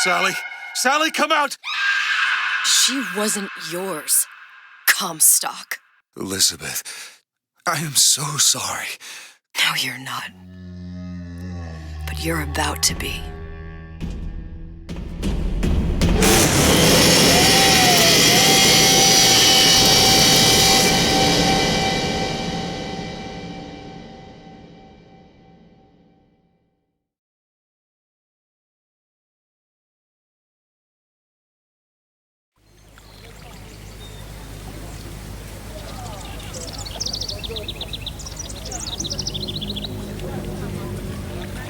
Sally! Sally, come out! She wasn't yours, Comstock. Elizabeth, I am so sorry. No, you're not. But you're about to be.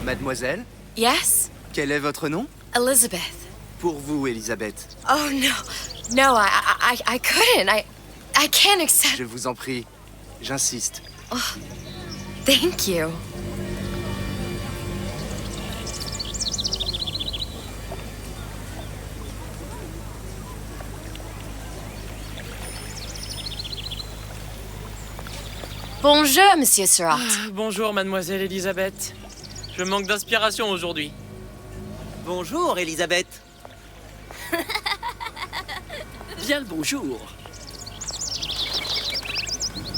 Mademoiselle, Yes? quel est votre nom? Elizabeth. Pour vous, Elisabeth. Oh, no. No, I couldn't. I can't accept... Je vous en prie, j'insiste. Oh, thank you. Bonjour, Monsieur Surratt. Bonjour, mademoiselle Elisabeth. Je manque d'inspiration aujourd'hui. Bonjour, Elisabeth. Bien le bonjour.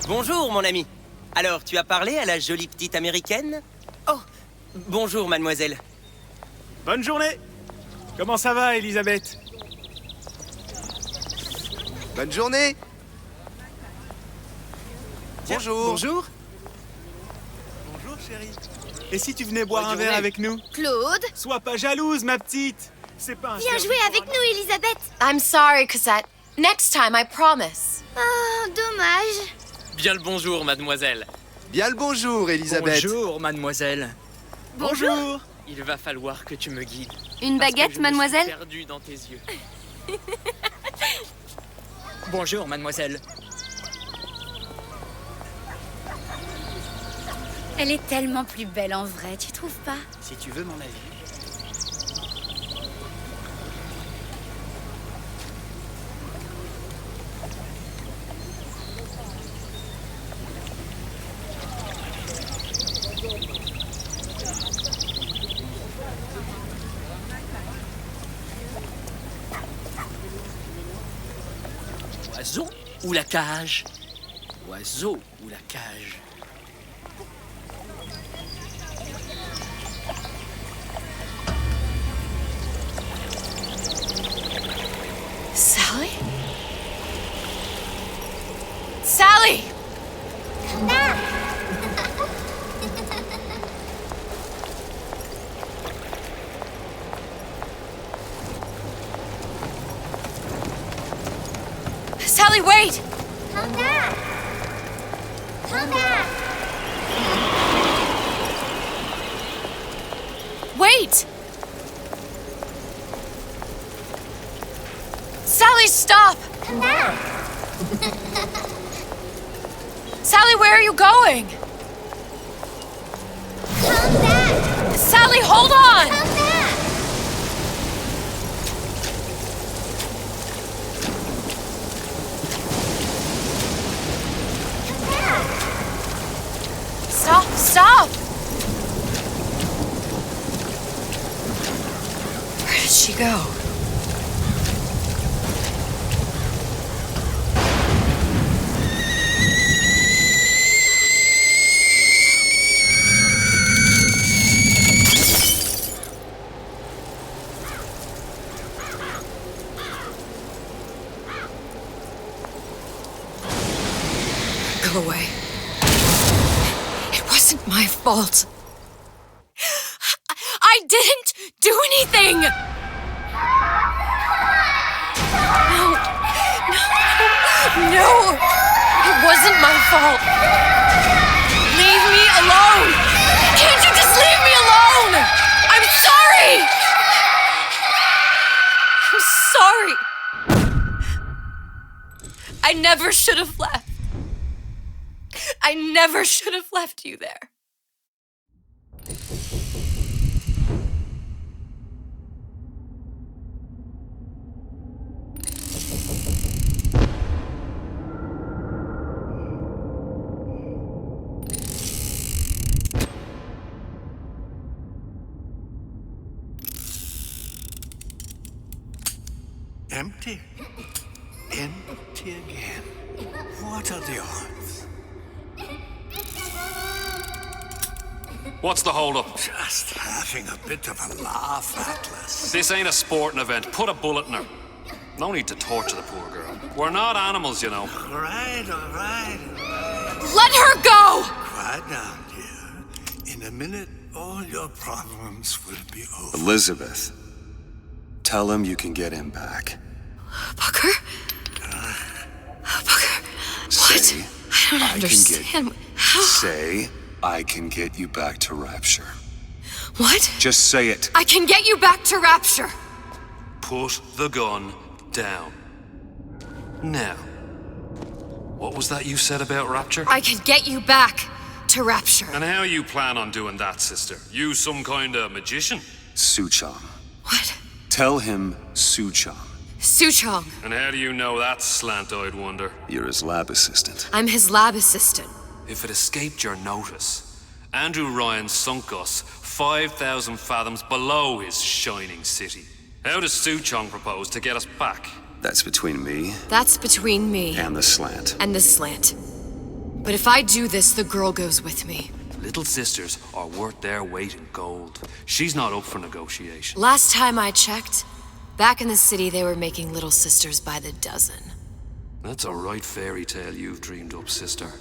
Bonjour, mon ami. Alors, tu as parlé à la jolie petite américaine? Oh, bonjour, mademoiselle. Bonne journée. Comment ça va, Elisabeth? Bonne journée. Tiens, Bonjour. Bonjour. Bonjour, chérie. Et si tu venais boire un verre avec nous? Claude, Sois pas jalouse, ma petite. C'est pas un viens service jouer pour avec un- nous, Elisabeth. I'm sorry, Cosette. Next time, I promise. Oh, dommage. Bien le bonjour, mademoiselle. Bien le bonjour, Elisabeth. Bonjour, mademoiselle. Bonjour. Il va falloir que tu me guides. Une parce que baguette, je me mademoiselle? suis perdu dans tes yeux. Bonjour, mademoiselle. Elle est tellement plus belle en vrai, tu trouves pas? Si tu veux mon avis. Oiseau ou la cage? Oiseau ou la cage? Sally? Sally! Sally, wait! Come back. Come back. Wait! Sally, stop! Come back. Sally, where are you going? Come back. Sally, hold on! Come back. Come back. Stop, stop! Where did she go? Go away. It wasn't my fault. I didn't do anything! No, it wasn't my fault. Leave me alone! Can't you just leave me alone? I'm sorry! I'm sorry. I never should have left. I never should have left you there. Empty. Empty again. What are the odds? What's the holdup? Just having a bit of a laugh, Atlas. This ain't a sporting event. Put a bullet in her. No need to torture the poor girl. We're not animals, you know. All right. Let her go! Quiet down, dear. In a minute, all your problems will be over. Elizabeth, tell him you can get him back. Booker? Booker, Say, what? I don't understand. How? Say, I can get you back to Rapture. What? Just say it. I can get you back to Rapture. Put the gun down. Now, what was that you said about Rapture? I can get you back to Rapture. And how you plan on doing that, sister? You some kind of magician? Suchong. What? Tell him Suchong. Suchong. And how do you know that, slant-eyed wonder? You're his lab assistant. I'm his lab assistant. If it escaped your notice, Andrew Ryan sunk us 5,000 fathoms below his shining city. How does Suchong propose to get us back? That's between me That's between me and the slant. and the slant. But if I do this, the girl goes with me. Little sisters are worth their weight in gold. She's not up for negotiation. Last time I checked, back in the city they were making little sisters by the dozen. That's a right fairy tale you've dreamed up, sister.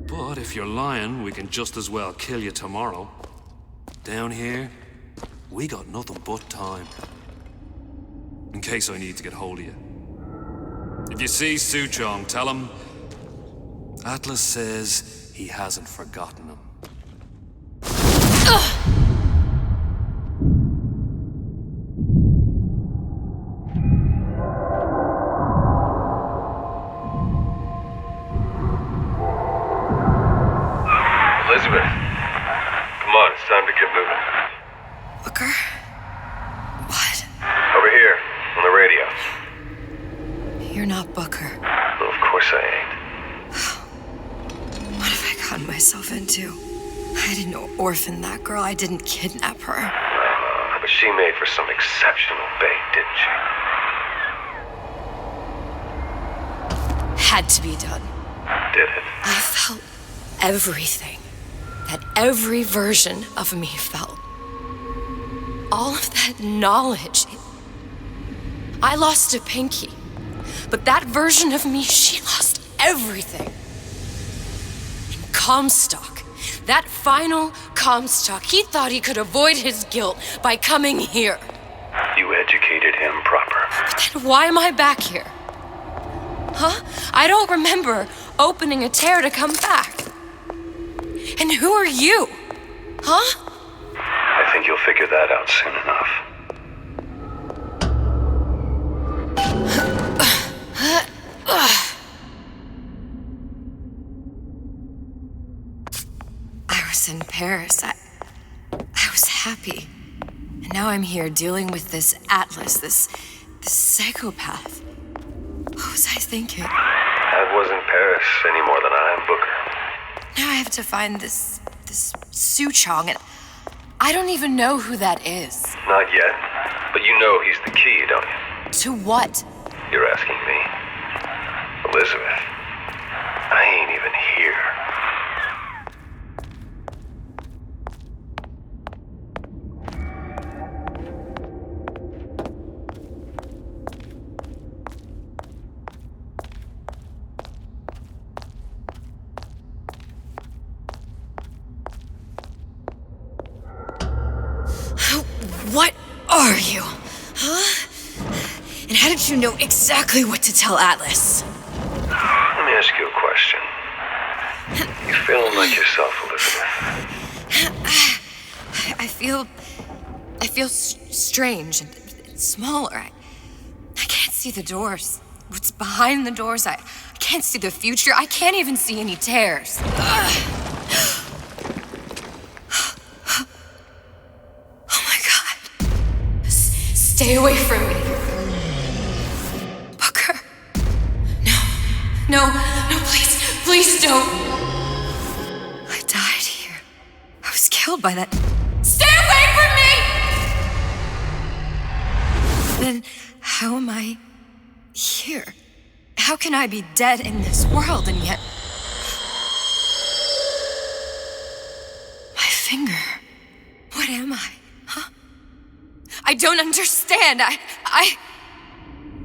But if you're lying, we can just as well kill you tomorrow. Down here, we got nothing but time. In case I need to get hold of you. If you see Suchong, tell him Atlas says he hasn't forgotten him. Elizabeth, come on, it's time to get moving. Booker? What? Over here, on the radio. You're not Booker. Well, of course I ain't. What have I gotten myself into? I didn't orphan that girl. I didn't kidnap her. But she made for some exceptional bait, didn't she? Had to be done. Did it? I felt everything that every version of me felt. All of that knowledge. I lost a pinky. But that version of me, she lost everything. And Comstock, that final Comstock, he thought he could avoid his guilt by coming here. You educated him proper. But then why am I back here? Huh? I don't remember opening a tear to come back. And who are you? Huh? I think you'll figure that out soon enough. I was in Paris. I was happy. And now I'm here dealing with this Atlas, this psychopath. What was I thinking? That wasn't Paris any more than I am Booker. Now I have to find this Suchong, and I don't even know who that is. Not yet, but you know he's the key, don't you? To what? You're asking me. Elizabeth, I ain't even here. What are you? Huh? And how did you know exactly what to tell Atlas? Let me ask you a question. You feeling like yourself, Elizabeth? I feel strange and smaller. I can't see the doors. What's behind the doors? I can't see the future. I can't even see any tears. Stay away from me. Booker. No, please don't. I died here. I was killed by that. Stay away from me! Then, How am I here? How can I be dead in this world and yet... My finger. What am I? Huh? I don't understand.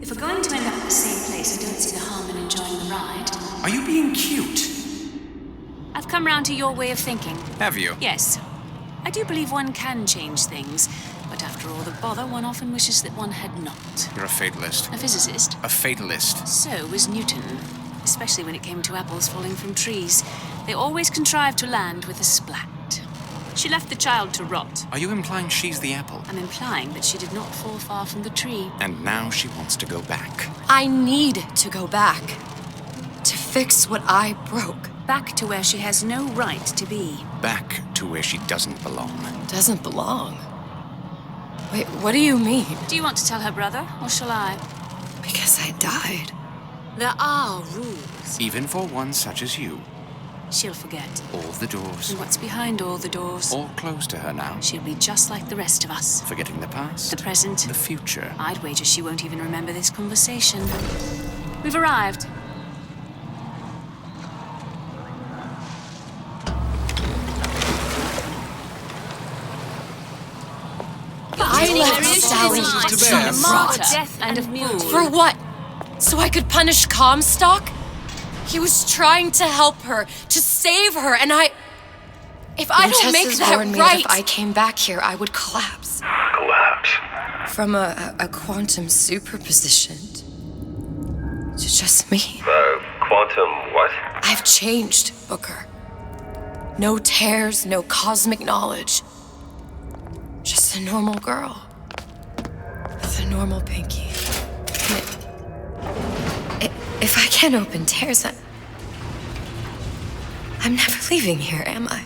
If we're going to end up at the same place, I don't see the harm in enjoying the ride. Are you being cute? I've come round to your way of thinking. Have you? Yes. I do believe one can change things, but after all the bother, one often wishes that one had not. You're a fatalist. A physicist? A fatalist. So was Newton, especially when it came to apples falling from trees. They always contrived to land with a splat. She left the child to rot. Are you implying she's the apple? I'm implying that she did not fall far from the tree. And now she wants to go back. I need to go back. To fix what I broke. Back to where she has no right to be. Back to where she doesn't belong. Doesn't belong? Wait, what do you mean? Do you want to tell her brother, or shall I? Because I died. There are rules. Even for one such as you. She'll forget. All the doors. And what's behind all the doors? All closed to her now. She'll be just like the rest of us. Forgetting the past. The present. The future. I'd wager she won't even remember this conversation. We've arrived. I left Sally to rot. Death and a fool. For what? So I could punish Comstock? He was trying to help her, to save her, and if I don't make that right... If I came back here, I would collapse. Collapse? From a quantum superposition to just me. Quantum what? I've changed, Booker. No tears, no cosmic knowledge. Just a normal girl. With a normal pinky. If I can't open tears, I'm never leaving here, am I?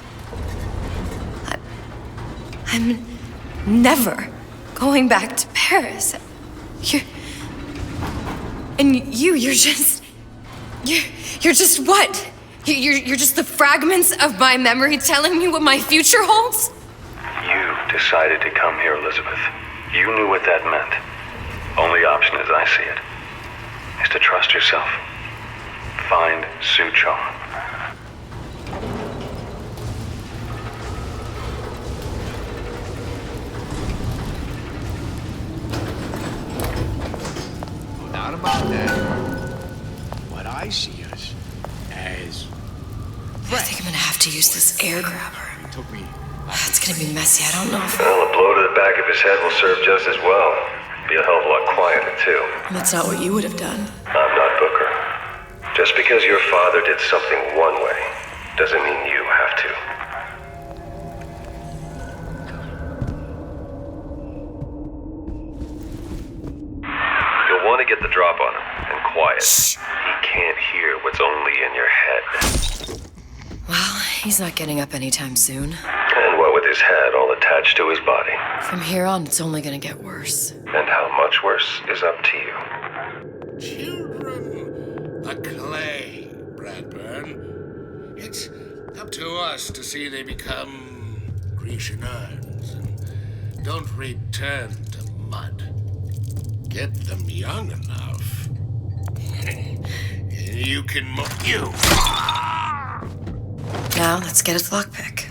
I'm never going back to Paris. You're just what? You're just the fragments of my memory telling me what my future holds? You decided to come here, Elizabeth. You knew what that meant. Only option, as I see it, is to trust yourself. Find Suchong. Not about that. What I see us as... I think I'm gonna have to use this air grabber. It took me... It's gonna be messy, I don't know if... Well, a blow to the back of his head will serve just as well. Be a hell of a lot quieter, too. That's not what you would have done. I'm not Booker. Just because your father did something one way, doesn't mean you have to. You'll want to get the drop on him, and quiet. He can't hear what's only in your head. Well, he's not getting up anytime soon. And what with his head all attached to his body. From here on, it's only gonna get worse. And how much worse is up to you. Children, a clay, Bradburn. It's up to us to see they become Grecian urns and don't return to mud. Get them young enough. You can you. Now, let's get his lockpick.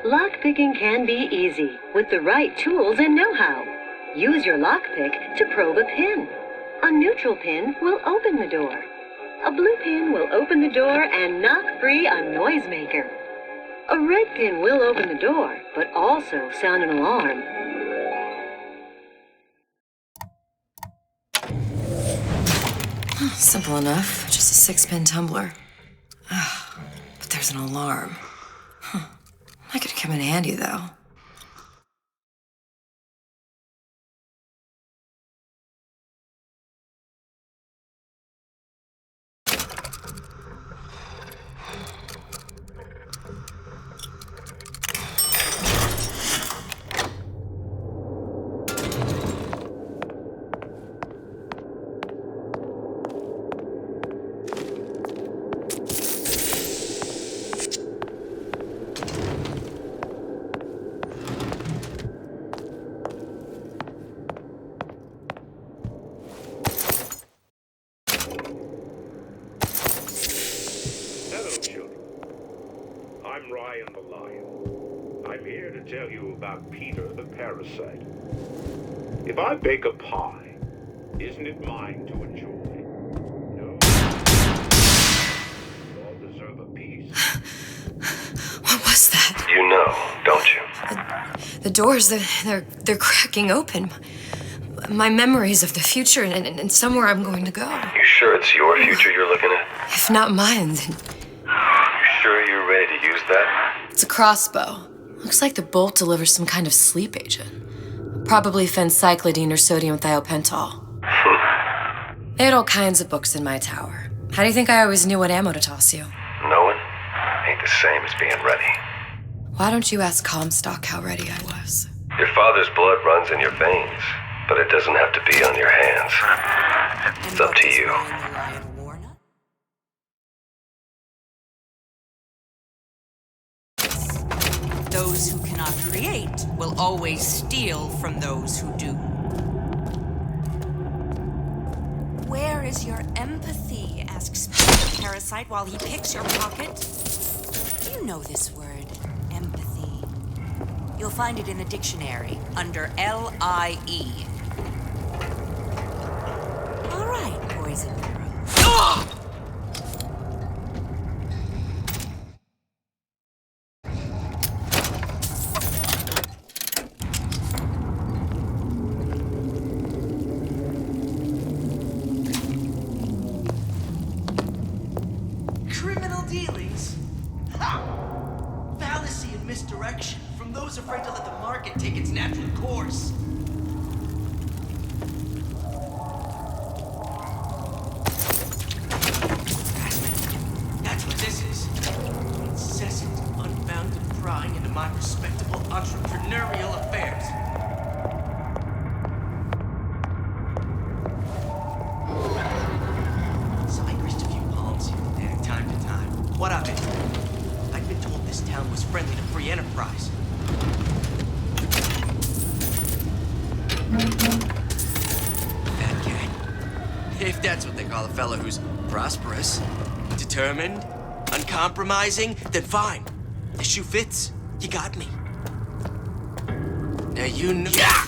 Lockpicking can be easy with the right tools and know-how. Use your lockpick to probe a pin. A neutral pin will open the door. A blue pin will open the door and knock free a noisemaker. A red pin will open the door, but also sound an alarm. Simple enough. Just a 6-pin tumbler. But there's an alarm. That could come in handy, though. Hello, children. I'm Ryan the Lion. I'm here to tell you about Peter the Parasite. If I bake a pie, isn't it mine to enjoy? No. You all deserve a piece. What was that? You know, don't you? The doors, they're cracking open. My memories of the future and somewhere I'm going to go. You sure it's your future you're looking at? If not mine, then You sure you're ready to use that? it's a crossbow. Looks like the bolt delivers some kind of sleep agent. Probably phencyclidine or sodium thiopental. They had all kinds of books in my tower. How do you think I always knew what ammo to toss you? Knowing ain't the same as being ready. Why don't you ask Comstock how ready I was? Your father's blood runs in your veins, but it doesn't have to be on your hands. It's up to you. Those who cannot create will always steal from those who do. Where is your empathy? Asks the parasite while he picks your pocket. You know this word, empathy. You'll find it in the dictionary under L-I-E. All right, boys and girls. Criminal dealings? Ha! Fallacy and misdirection from those afraid to let the market take its natural course. That's what this is. Incessant, unbounded prying into my respectable entrepreneurial affairs. So I grist a few palms here and there, time to time. What of it? I've been told this town was friendly to free enterprise. That cat. If that's what they call a fellow who's prosperous, determined, uncompromising, then fine. The shoe fits. You got me. Now you know. Yeah!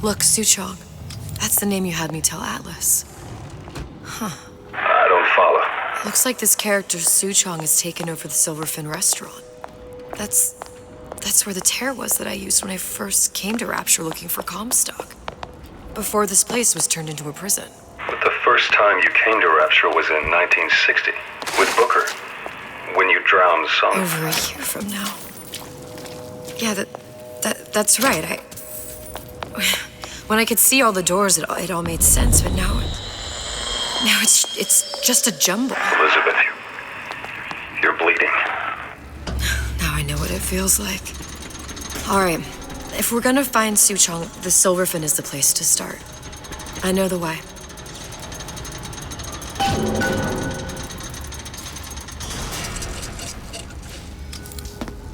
Look, Suchong. That's the name you had me tell Atlas. Huh. I don't follow. Looks like this character, Suchong, has taken over the Silverfin restaurant. That's where the tear was that I used when I first came to Rapture looking for Comstock. Before this place was turned into a prison. But the first time you came to Rapture was in 1960, with Booker, when you drowned some... Over a year from now. Yeah, that's right. When I could see all the doors, it all made sense, but now it's just a jumble. Elizabeth, you're bleeding. Now I know what it feels like. All right, if we're gonna find Suchong, the Silverfin is the place to start. I know the way.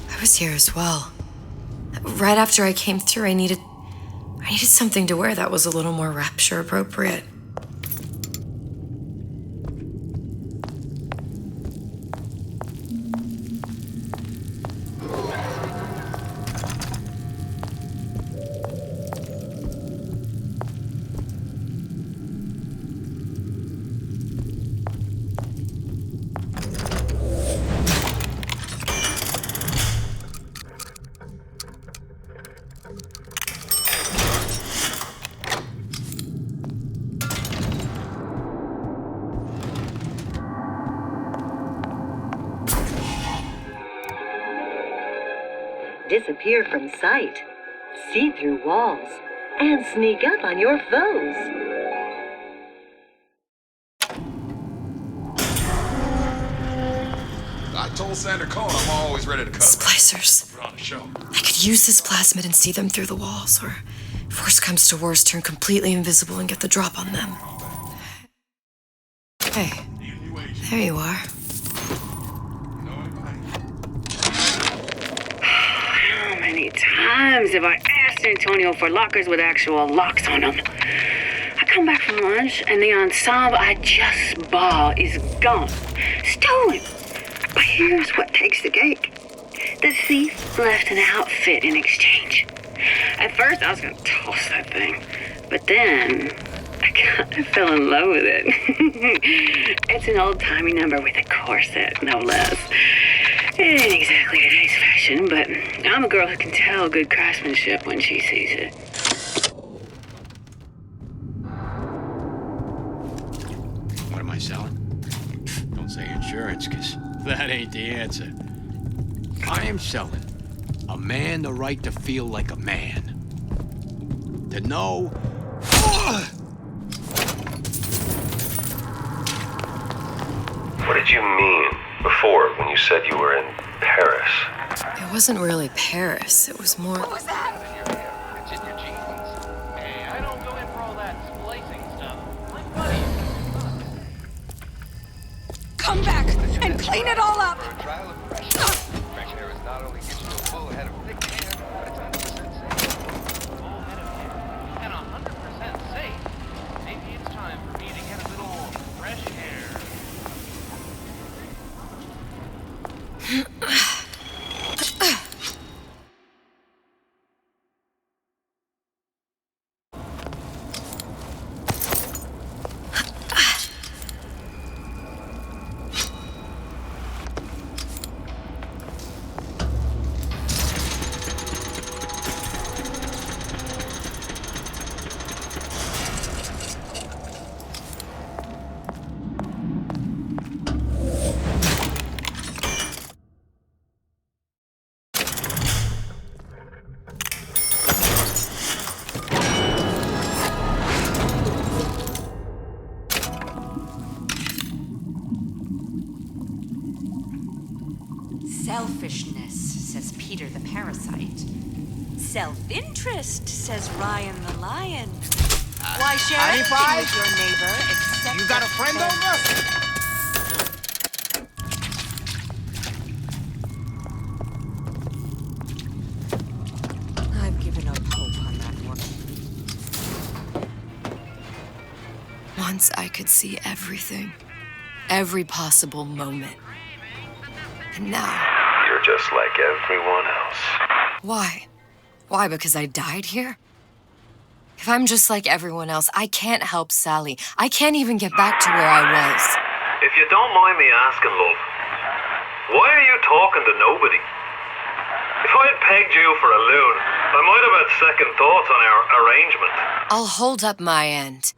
I was here as well. Right after I came through, I needed something to wear that was a little more Rapture appropriate. disappear from sight, see through walls, and sneak up on your foes. I told Sandra Cohen I'm always ready to cut. Splicers. Put on a show. I could use this plasmid and see them through the walls, or if worst comes to worst, turn completely invisible and get the drop on them. Hey, there you are. How many times have I asked Antonio for lockers with actual locks on them? I come back from lunch and the ensemble I just bought is gone. Stolen. But here's what takes the cake. The thief left an outfit in exchange. At first I was gonna toss that thing, but then I fell in love with it. It's an old-timey number with a corset, no less. It ain't exactly today's fashion, but I'm a girl who can tell good craftsmanship when she sees it. What am I selling? Don't say insurance, because that ain't the answer. I am selling a man the right to feel like a man. To know... What did you mean before when you said you were in Paris? It wasn't really Paris. It was more... What was that? It's in your jeans. Hey, I don't go in for all that splicing stuff. My buddy. Come back and clean it all up. Fresh air is not only gets you a full head of thick hair, but it's 100% safe. Full head of hair. And 100% safe. Maybe it's time for me to get a little fresh air. Selfishness, says Peter the parasite. Self-interest, says Ryan the lion. Why share honey anything pie? with your neighbor except... You got a friend over? I've given up hope on that one. Once I could see everything. Every possible moment. And now... You're just like everyone else. Why? Why, because I died here? If I'm just like everyone else, I can't help Sally. I can't even get back to where I was. If you don't mind me asking, love, why are you talking to nobody? If I had pegged you for a loon, I might have had second thoughts on our arrangement. I'll hold up my end.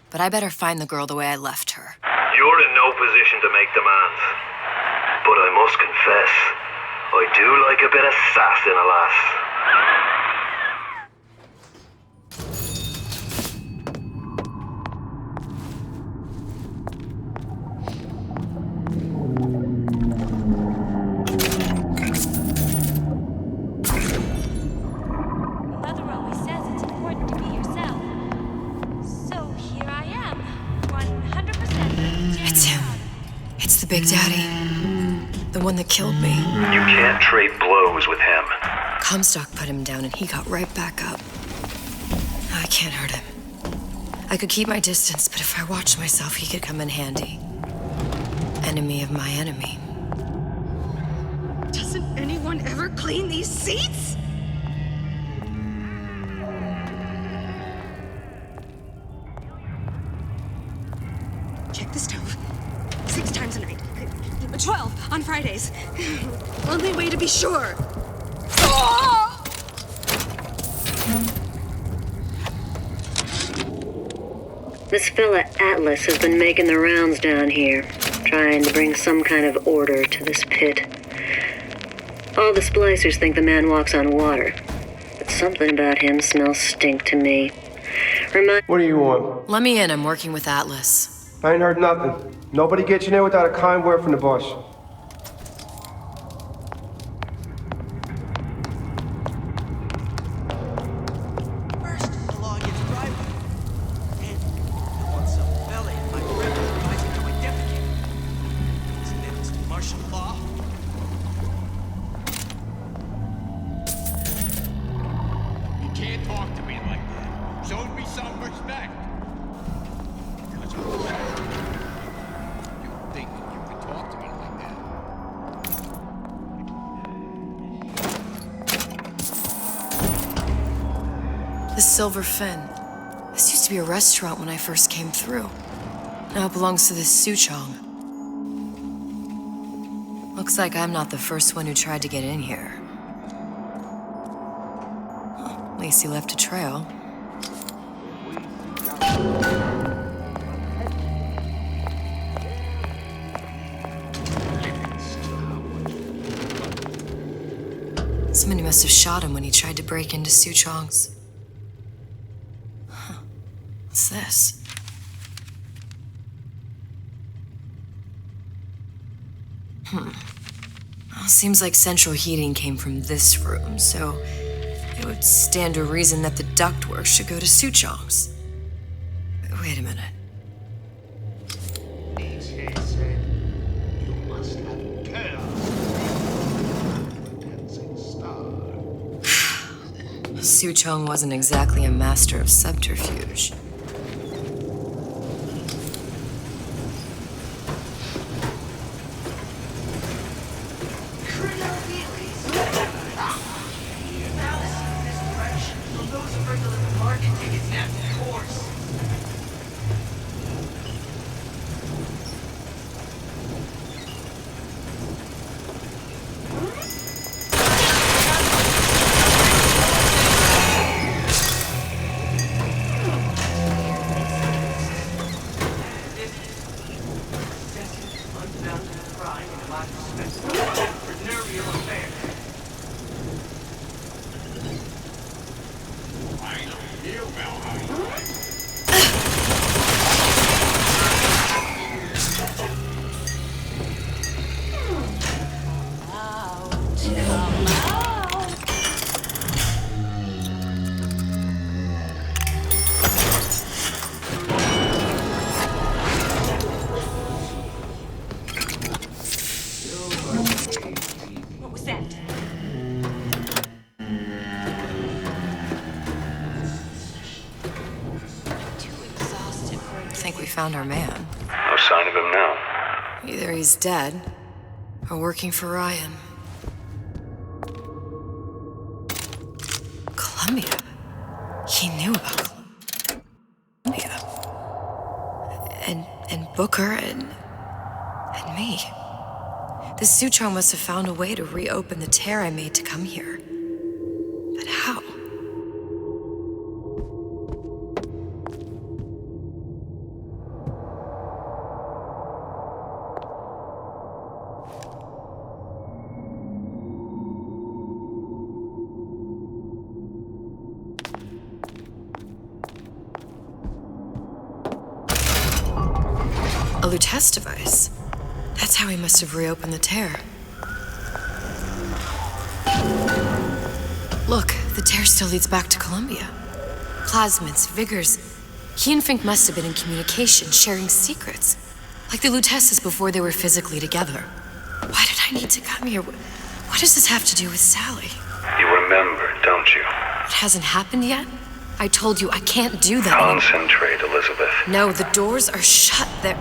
But I better find the girl the way I left her. You're in no position to make demands. But I must confess, I do like a bit of sass in a lass. Mother always says it's important to be yourself. So here I am, 100%. It's him. It's the Big Daddy. The one that killed me. You can't trade blows with him. Comstock put him down and he got right back up. I can't hurt him. I could keep my distance, but if I watched myself, he could come in handy. Enemy of my enemy. Doesn't anyone ever clean these seats? Check the stove. 6 times a night. 12 on Fridays. Only way to be sure. This fella Atlas has been making the rounds down here, trying to bring some kind of order to this pit. All the splicers think the man walks on water. But something about him smells stink to me. What do you want? Let me in. I'm working with Atlas. I ain't heard nothing. Nobody gets you in without a kind word from the boss. First, the law gets private. And I want some fella in my grip tries to do a defecate. Isn't that just martial law? You can't talk to me like that. Show me some respect. Because I'm you think that you can talk to me like that? The Silver Fin. This used to be a restaurant when I first came through. Now it belongs to this Suchong. Looks like I'm not the first one who tried to get in here. Well, at least he left a trail. Somebody must have shot him when he tried to break into Suchong's. Huh. What's this? Well, seems like central heating came from this room, so it would stand to reason that the ductwork should go to Suchong's. Wait a minute. Suchong wasn't exactly a master of subterfuge. What was that? I think we found our man. No sign of him now. Either he's dead, or working for Ryan. Columbia? He knew about Columbia. And Booker and me. The Suchong must have found a way to reopen the tear I made to come here. But how? A Lutece device. That's how he must have reopened the tear. Look, the tear still leads back to Columbia. Plasmids, vigors. He and Fink must have been in communication, sharing secrets. Like the Luteces before they were physically together. Why did I need to come here? What does this have to do with Sally? You remember, don't you? It hasn't happened yet? I told you I can't do that. Concentrate, Elizabeth. No, the doors are shut. They're...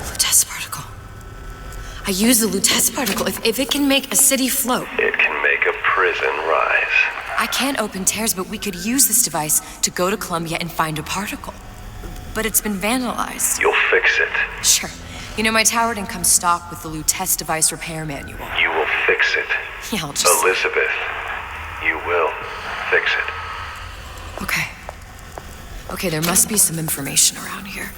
Lutece particle. I use the Lutece particle. If it can make a city float. It can make a prison rise. I can't open tears, but we could use this device to go to Columbia and find a particle. But it's been vandalized. You'll fix it. Sure. You know, my tower didn't come stocked with the Lutece device repair manual. You will fix it. Yeah, I'll just... Elizabeth, you will fix it. Okay. Okay, there must be some information around here.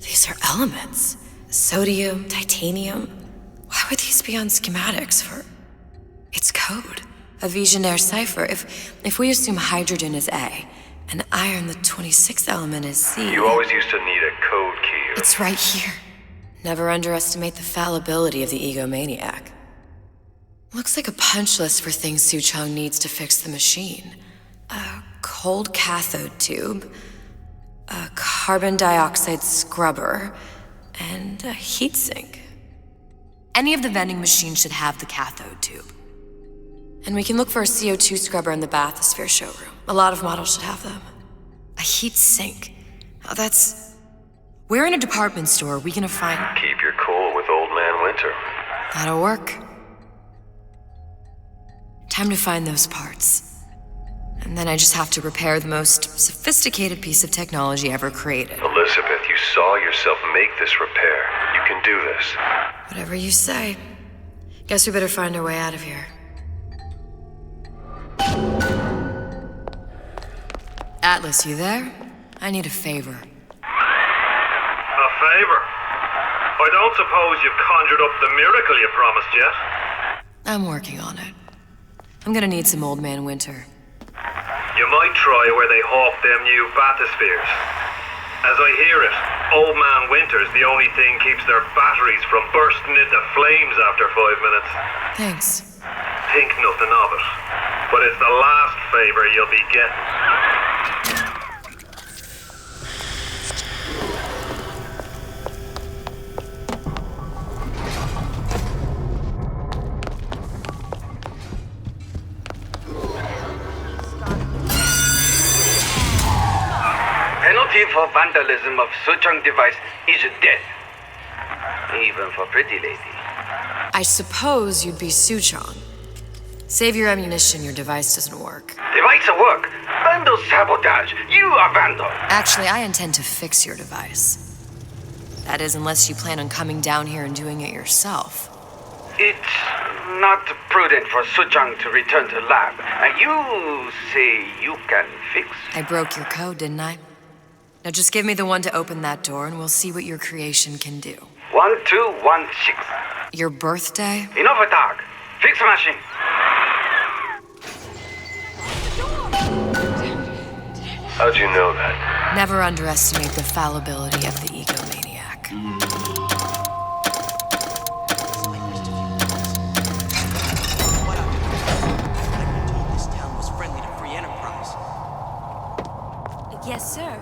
These are elements. Sodium, titanium. Why would these be on schematics for... It's code. A Visionaire cipher. If we assume hydrogen is A, and iron, the 26th element, is C... You always used to need a code key. It's right here. Never underestimate the fallibility of the egomaniac. Looks like a punch list for things Suchong needs to fix the machine. A cold cathode tube, a carbon dioxide scrubber, and a heatsink. Any of the vending machines should have the cathode tube. And we can look for a CO2 scrubber in the bathysphere showroom. A lot of models should have them. A heatsink. Oh, that's... Where in a department store are we gonna find... Keep your cool with Old Man Winter. That'll work. Time to find those parts. And then I just have to repair the most sophisticated piece of technology ever created. Elizabeth, you saw yourself make this repair. You can do this. Whatever you say. Guess we better find our way out of here. Atlas, you there? I need a favor. A favor? I don't suppose you've conjured up the miracle you promised yet? I'm working on it. I'm gonna need some Old Man Winter. You might try where they hawk them new bathyspheres. As I hear it, Old Man Winter's the only thing keeps their batteries from bursting into flames after 5 minutes. Thanks. Think nothing of it. But it's the last favor you'll be getting. Penalty for vandalism of Suchong device is death. Even for pretty lady. I suppose you'd be Suchong. Save your ammunition, your device doesn't work. Device at work. Vandal sabotage. You are vandal. Actually, I intend to fix your device. That is, unless you plan on coming down here and doing it yourself. It's not prudent for Suchong to return to lab. And you say you can fix? I broke your code, didn't I? Now just give me the one to open that door and we'll see what your creation can do. 1216. Your birthday? Enough talk. Fix the machine. How'd you know that? Never underestimate the fallibility of the egomaniac. This town was friendly to free enterprise. Yes, sir.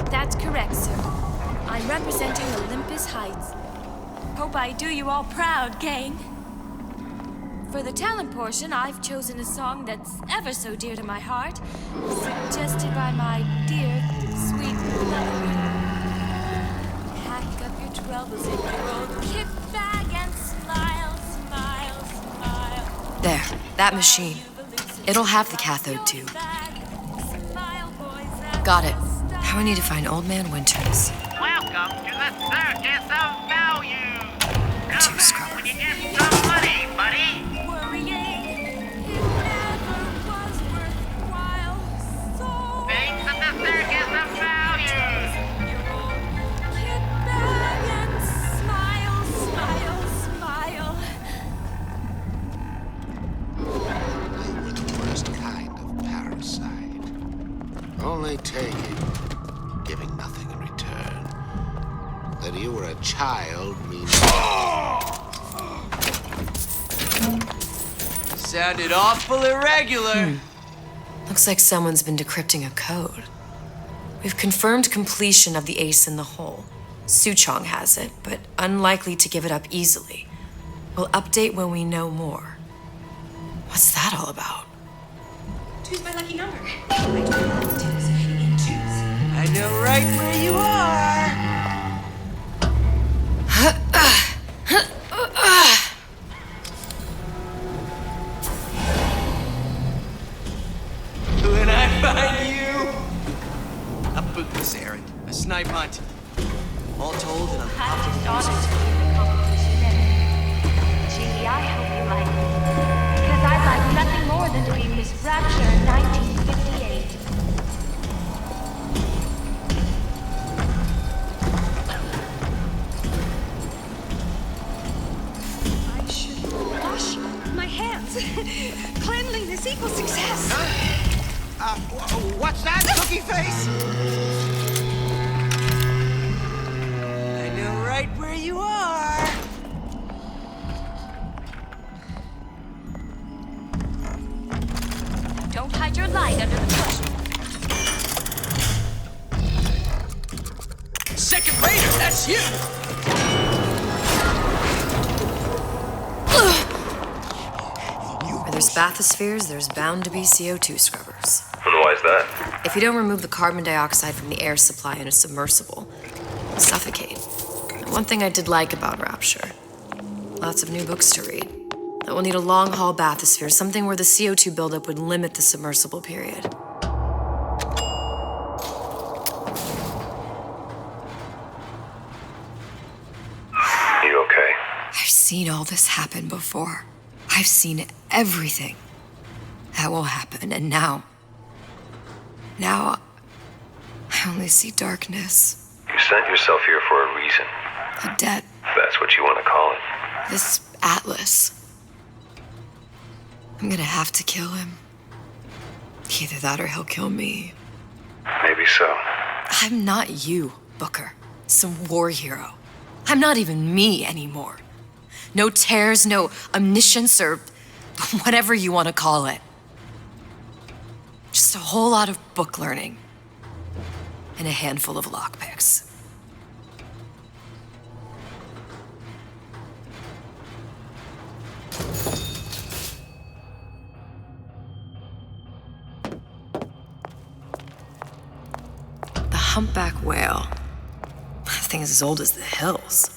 That's correct, sir. I'm representing Olympus Heights. Hope I do you all proud, gang. For the talent portion, I've chosen a song that's ever so dear to my heart, suggested by my dear, sweet mother. Pack up your troubles in your old kit bag and smile, smile, smile. There, that machine. It'll have the cathode tube. Got it. Now I need to find Old Man Winters. Welcome to the circus of value. Two scrubbers. When you get some money, buddy. Things at the circus of values. Kit bag and smile, smile, smile. They were the worst kind of parasite. Only taking, giving nothing in return. That you were a child means... Sounded awful irregular. Looks like someone's been decrypting a code. We've confirmed completion of the ace in the hole. Suchong has it, but unlikely to give it up easily. We'll update when we know more. What's that all about? Two's my lucky number. I know right where you are. When I find you, a bootless errand, a snipe hunt. All told in a Gee, I hope you like it. Because I'd like nothing more than to be Miss Rapture in 1958. I should wash my hands. Cleanliness equals success. What's that, cookie face? I know right where you are. Don't hide your light under the bushel. Second Raider, that's you! Where there's bathyspheres, there's bound to be CO2 scrubbers. And why is that? If you don't remove the carbon dioxide from the air supply in a submersible, you'll suffocate. And one thing I did like about Rapture, lots of new books to read. That will need a long-haul bathysphere, something where the CO2 buildup would limit the submersible period. You okay? I've seen all this happen before. I've seen everything that will happen, and now I only see darkness. You sent yourself here for a reason. A debt. That's what you want to call it. This Atlas. I'm gonna have to kill him. Either that or he'll kill me. Maybe so. I'm not you, Booker. Some war hero. I'm not even me anymore. No tears, no omniscience, or whatever you want to call it. Just a whole lot of book learning. And a handful of lockpicks. The humpback whale. That thing is as old as the hills.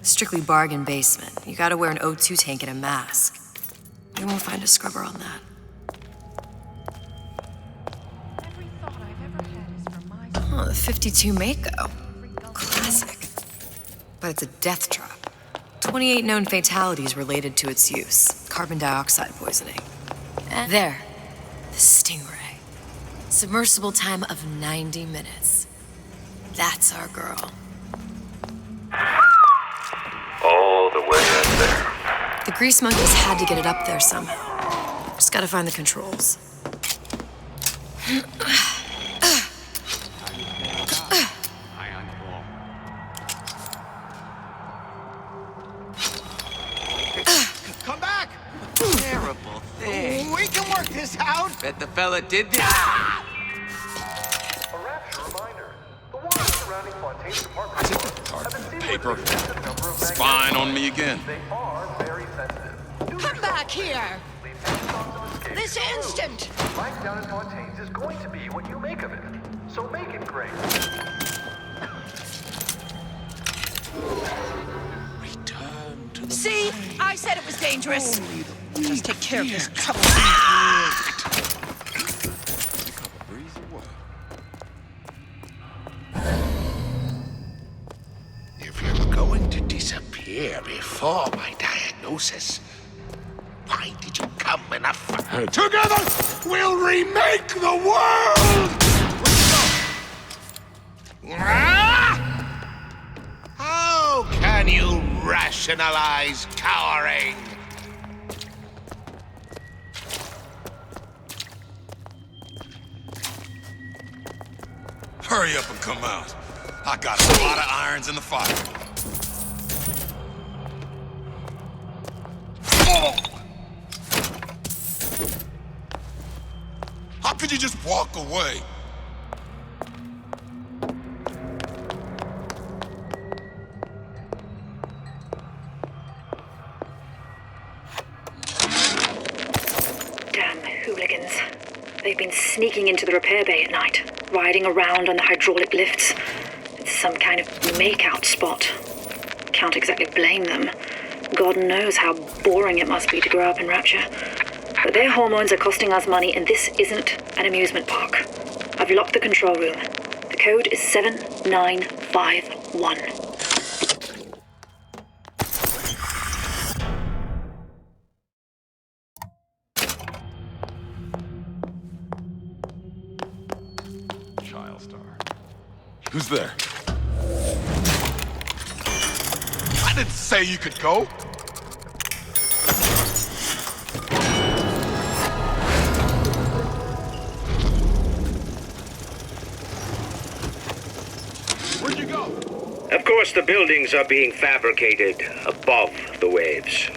Strictly bargain basement. You gotta wear an O2 tank and a mask. You won't find a scrubber on that. Oh, the 52 Mako. Classic. But it's a death trap. 28 known fatalities related to its use. Carbon dioxide poisoning. And there. The Stingray. Submersible time of 90 minutes. That's our girl. All the way up there. The grease monkeys had to get it up there somehow. Just gotta find the controls. Come back! Terrible thing. We can work this out. Bet the fella did this. A Rapture reminder. The water surrounding Fontaine's apartment have been sealed Paper. with an excessive number of Spying on me again. They are very sensitive. Come back here! This instant! Life down at Fontaine's is going to be what you make of it. So make it great. See? I said it was dangerous. Just take care of this trouble. If you're going to disappear before my diagnosis, why did you come in a Together, we'll remake the world! How can you rationalize cowering? Hurry up and come out. I got a lot of irons in the fire. How could could you just walk away? Damn hooligans. They've been sneaking into the repair bay at night, riding around on the hydraulic lifts. It's some kind of makeout spot. Can't exactly blame them. God knows how boring it must be to grow up in Rapture. But their hormones are costing us money, and this isn't an amusement park. I've locked the control room. The code is 7951. Who's there? I didn't say you could go. Where'd you go? Of course, the buildings are being fabricated above the waves.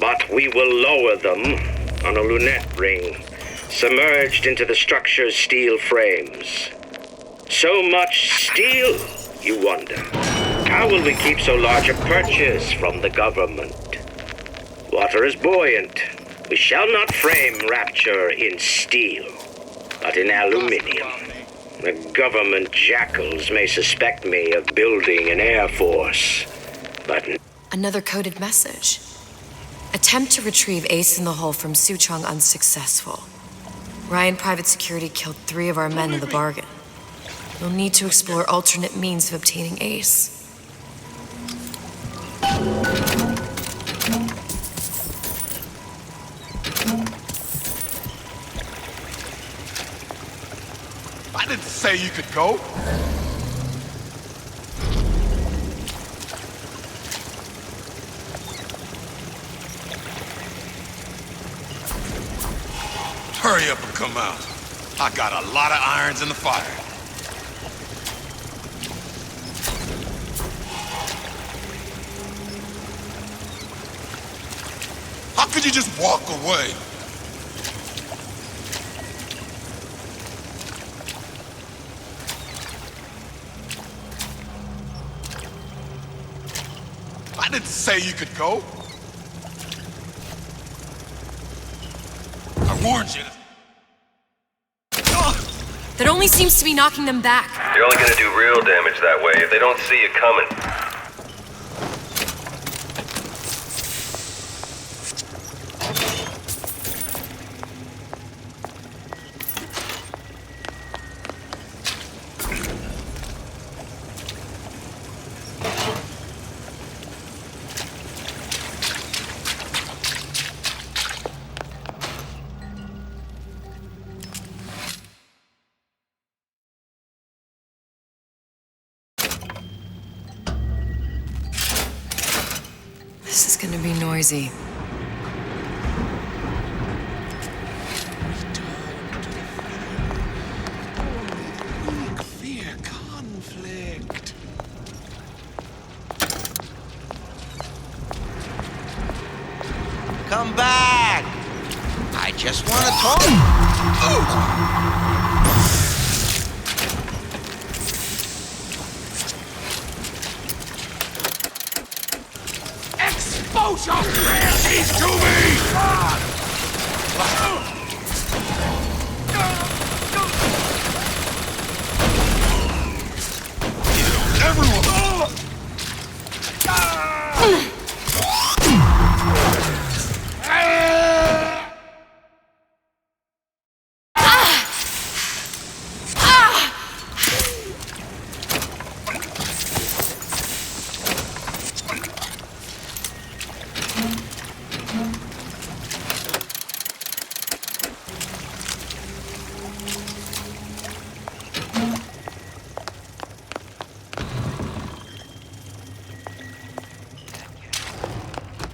But we will lower them on a lunette ring, submerged into the structure's steel frames. So much steel, you wonder. How will we keep so large a purchase from the government? Water is buoyant. We shall not frame Rapture in steel, but in aluminium. The government jackals may suspect me of building an air force, but... Another coded message. Attempt to retrieve Ace in the Hole from Suchong unsuccessful. Ryan Private Security killed 3 of our men in the bargain. You'll need to explore alternate means of obtaining Ace. I didn't say you could go. Hurry up and come out. I got a lot of irons in the fire. How could you just walk away? I didn't say you could go. I warned you. That only seems to be knocking them back. You're only gonna do real damage that way if they don't see you coming. This is gonna be noisy. Fear conflict. Come back! I just want to talk. Exposure! He's to me! Everyone!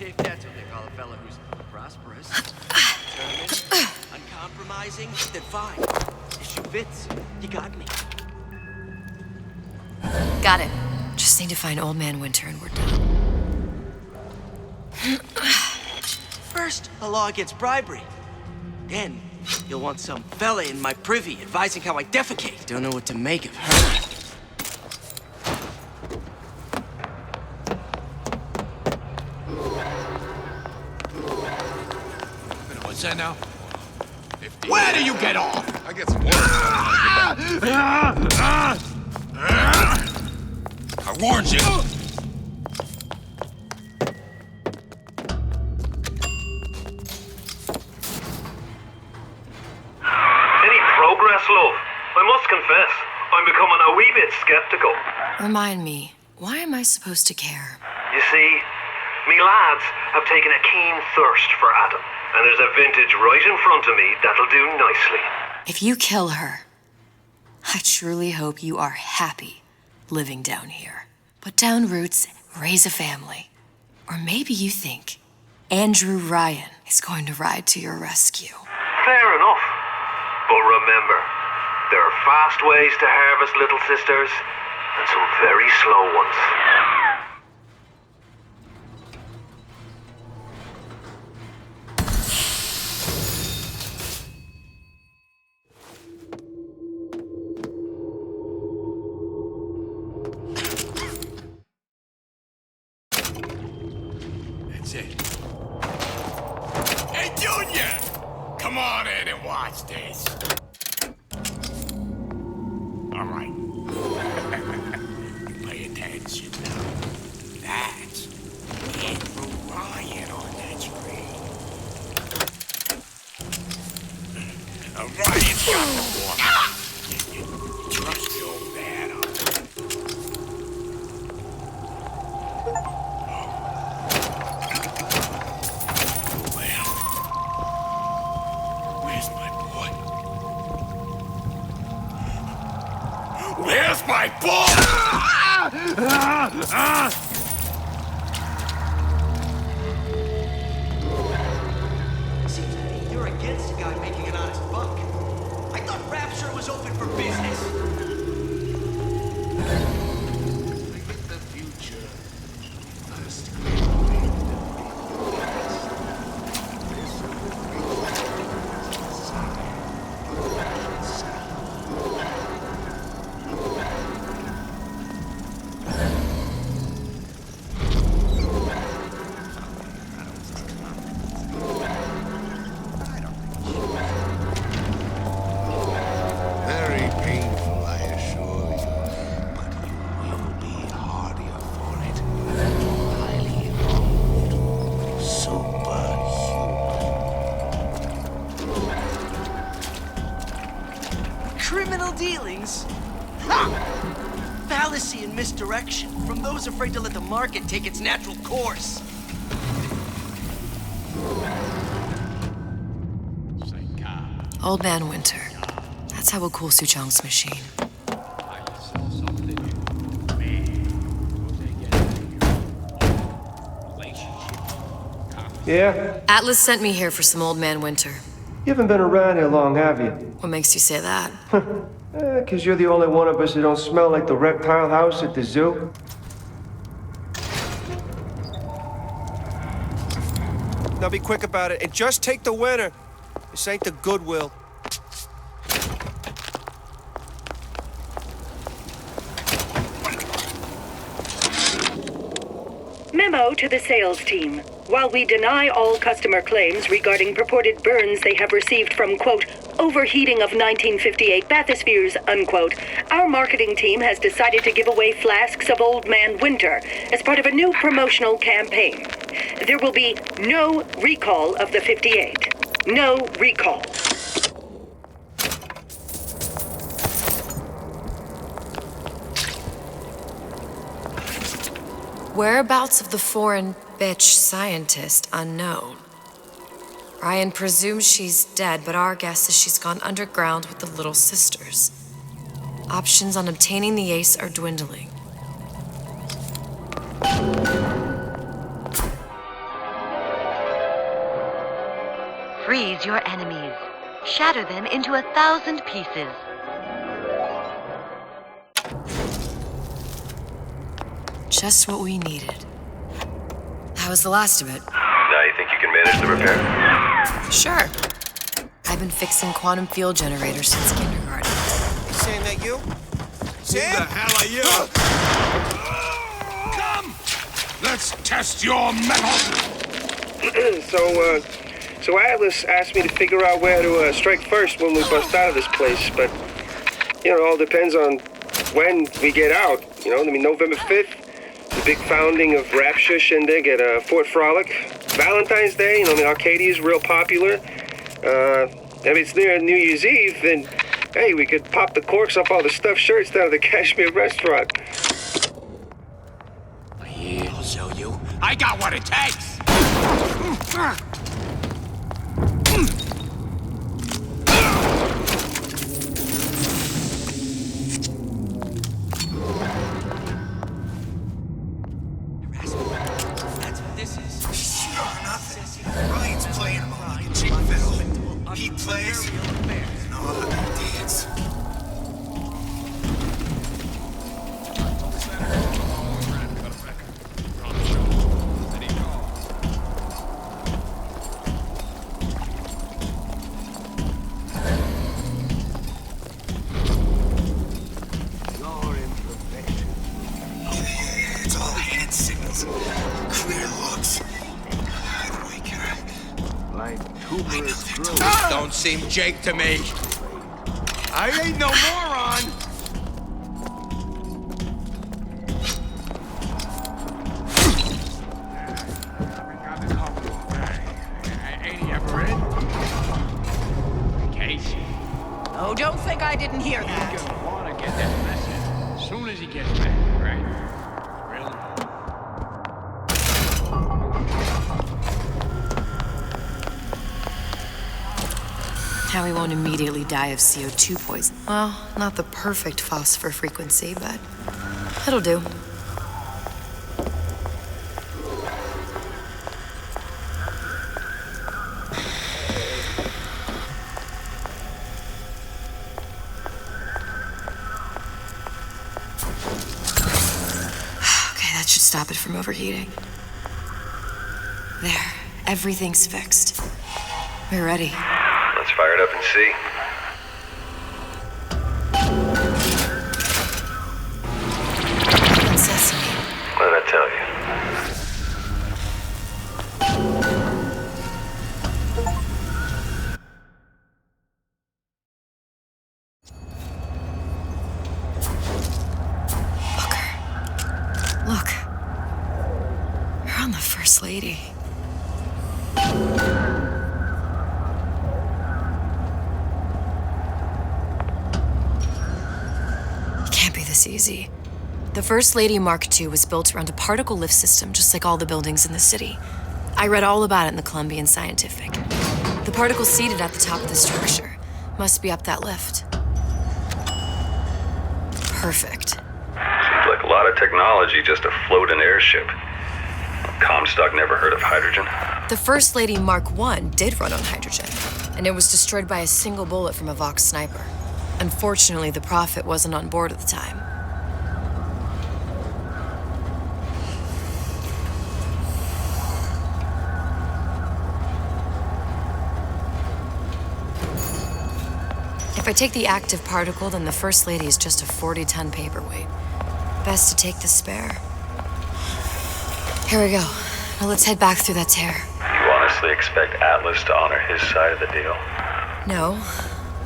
If that's what they call a fella who's prosperous, determined, uncompromising, then fine. The shoe fits. You got me. Got it. Just need to find Old Man Winter and we're done. First, the law against bribery. Then, You'll want some fella in my privy advising how I defecate. Don't know what to make of her. What's that now? 50. Where do you get off? I get some water. I warned you. Any progress, love? I must confess, I'm becoming a wee bit skeptical. Remind me, why am I supposed to care? You see, me lads have taken a keen thirst for Adam, and there's a vintage right in front of me that'll do nicely. If you kill her, I truly hope you are happy living down here. Put down roots, raise a family. Or maybe you think Andrew Ryan is going to ride to your rescue. Fair enough. But remember, there are fast ways to harvest little sisters, and some very slow ones. That's it. Hey, Junior! Come on in and watch this. All right. You pay attention now. That's Andrew Ryan on that screen. Ryan's got the water. Trust your man on Where's my boy? Where's my boy? Seems to me you're against a guy making an honest buck. I thought Rapture was open for business. Look at the future. First, very painful, I assure you, but you will be hardier for it. Highly evolved, superhuman. Criminal dealings? Ha! Fallacy and misdirection from those afraid to let the market take its natural course. Old Man Winter. That's how we'll cool Suchong's machine. Yeah? Atlas sent me here for some Old Man Winter. You haven't been around here long, have you? What makes you say that? 'Cause you're the only one of us who don't smell like the reptile house at the zoo. Now be quick about it and just take the winner. This ain't the Goodwill. Memo to the sales team. While we deny all customer claims regarding purported burns they have received from, quote, overheating of 1958 bathyspheres, unquote, our marketing team has decided to give away flasks of Old Man Winter as part of a new promotional campaign. There will be no recall of the 58. No recall. Whereabouts of the foreign bitch scientist unknown. Ryan presumes she's dead, but our guess is she's gone underground with the Little Sisters. Options on obtaining the ace are dwindling. Freeze your enemies. Shatter them into 1,000 pieces. Just what we needed. How was the last of it? Now you think you can manage the repair? Sure. I've been fixing quantum field generators since kindergarten. You saying that you? Sam? Who the hell are you? Come! Let's test your metal! So Atlas asked me to figure out where to strike first when we bust out of this place, but, it all depends on when we get out. November 5th, the big founding of Rapture Shindig at Fort Frolic. Valentine's Day, Arcadia's real popular. If it's near New Year's Eve, then, hey, we could pop the corks off all the stuffed shirts down at the Kashmir restaurant. I'll show you. I got what it takes! That's what this is. Sure, nothing. Ryan's playing him like a cheap fiddle. He plays, and all of them dance. It's all hand signals. Clear looks. Like her. Like tuberous growth. Don't seem Jake to me. I ain't no moron. Ain't he ever in? Casey. Oh, don't think I didn't hear that. He's gonna want to get that message as soon as he gets back, right? Really? How he won't immediately die of CO2 poison. Well, not the perfect phosphor frequency, but it'll do. Okay, that should stop it from overheating. There, everything's fixed. We're ready. Let's fire it up and see. Open sesame. What did I tell you? Look. We're on the First Lady. This easy. The First Lady Mark II was built around a particle lift system just like all the buildings in the city. I read all about it in the Columbian Scientific. The particle's seated at the top of the structure. Must be up that lift. Perfect. Seems like a lot of technology just to float an airship. Comstock never heard of hydrogen. The First Lady Mark I did run on hydrogen, and it was destroyed by a single bullet from a Vox sniper. Unfortunately, the Prophet wasn't on board at the time. If I take the active particle, then the First Lady is just a 40-ton paperweight. Best to take the spare. Here we go. Now let's head back through that tear. You honestly expect Atlas to honor his side of the deal? No,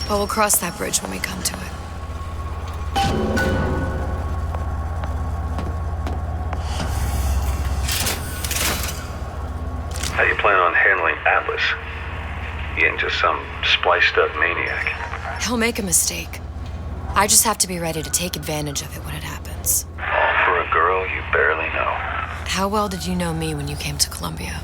but we'll cross that bridge when we come to it. How do you plan on handling Atlas? He ain't just some spliced-up maniac. He'll make a mistake. I just have to be ready to take advantage of it when it happens. All for a girl you barely know. How well did you know me when you came to Columbia?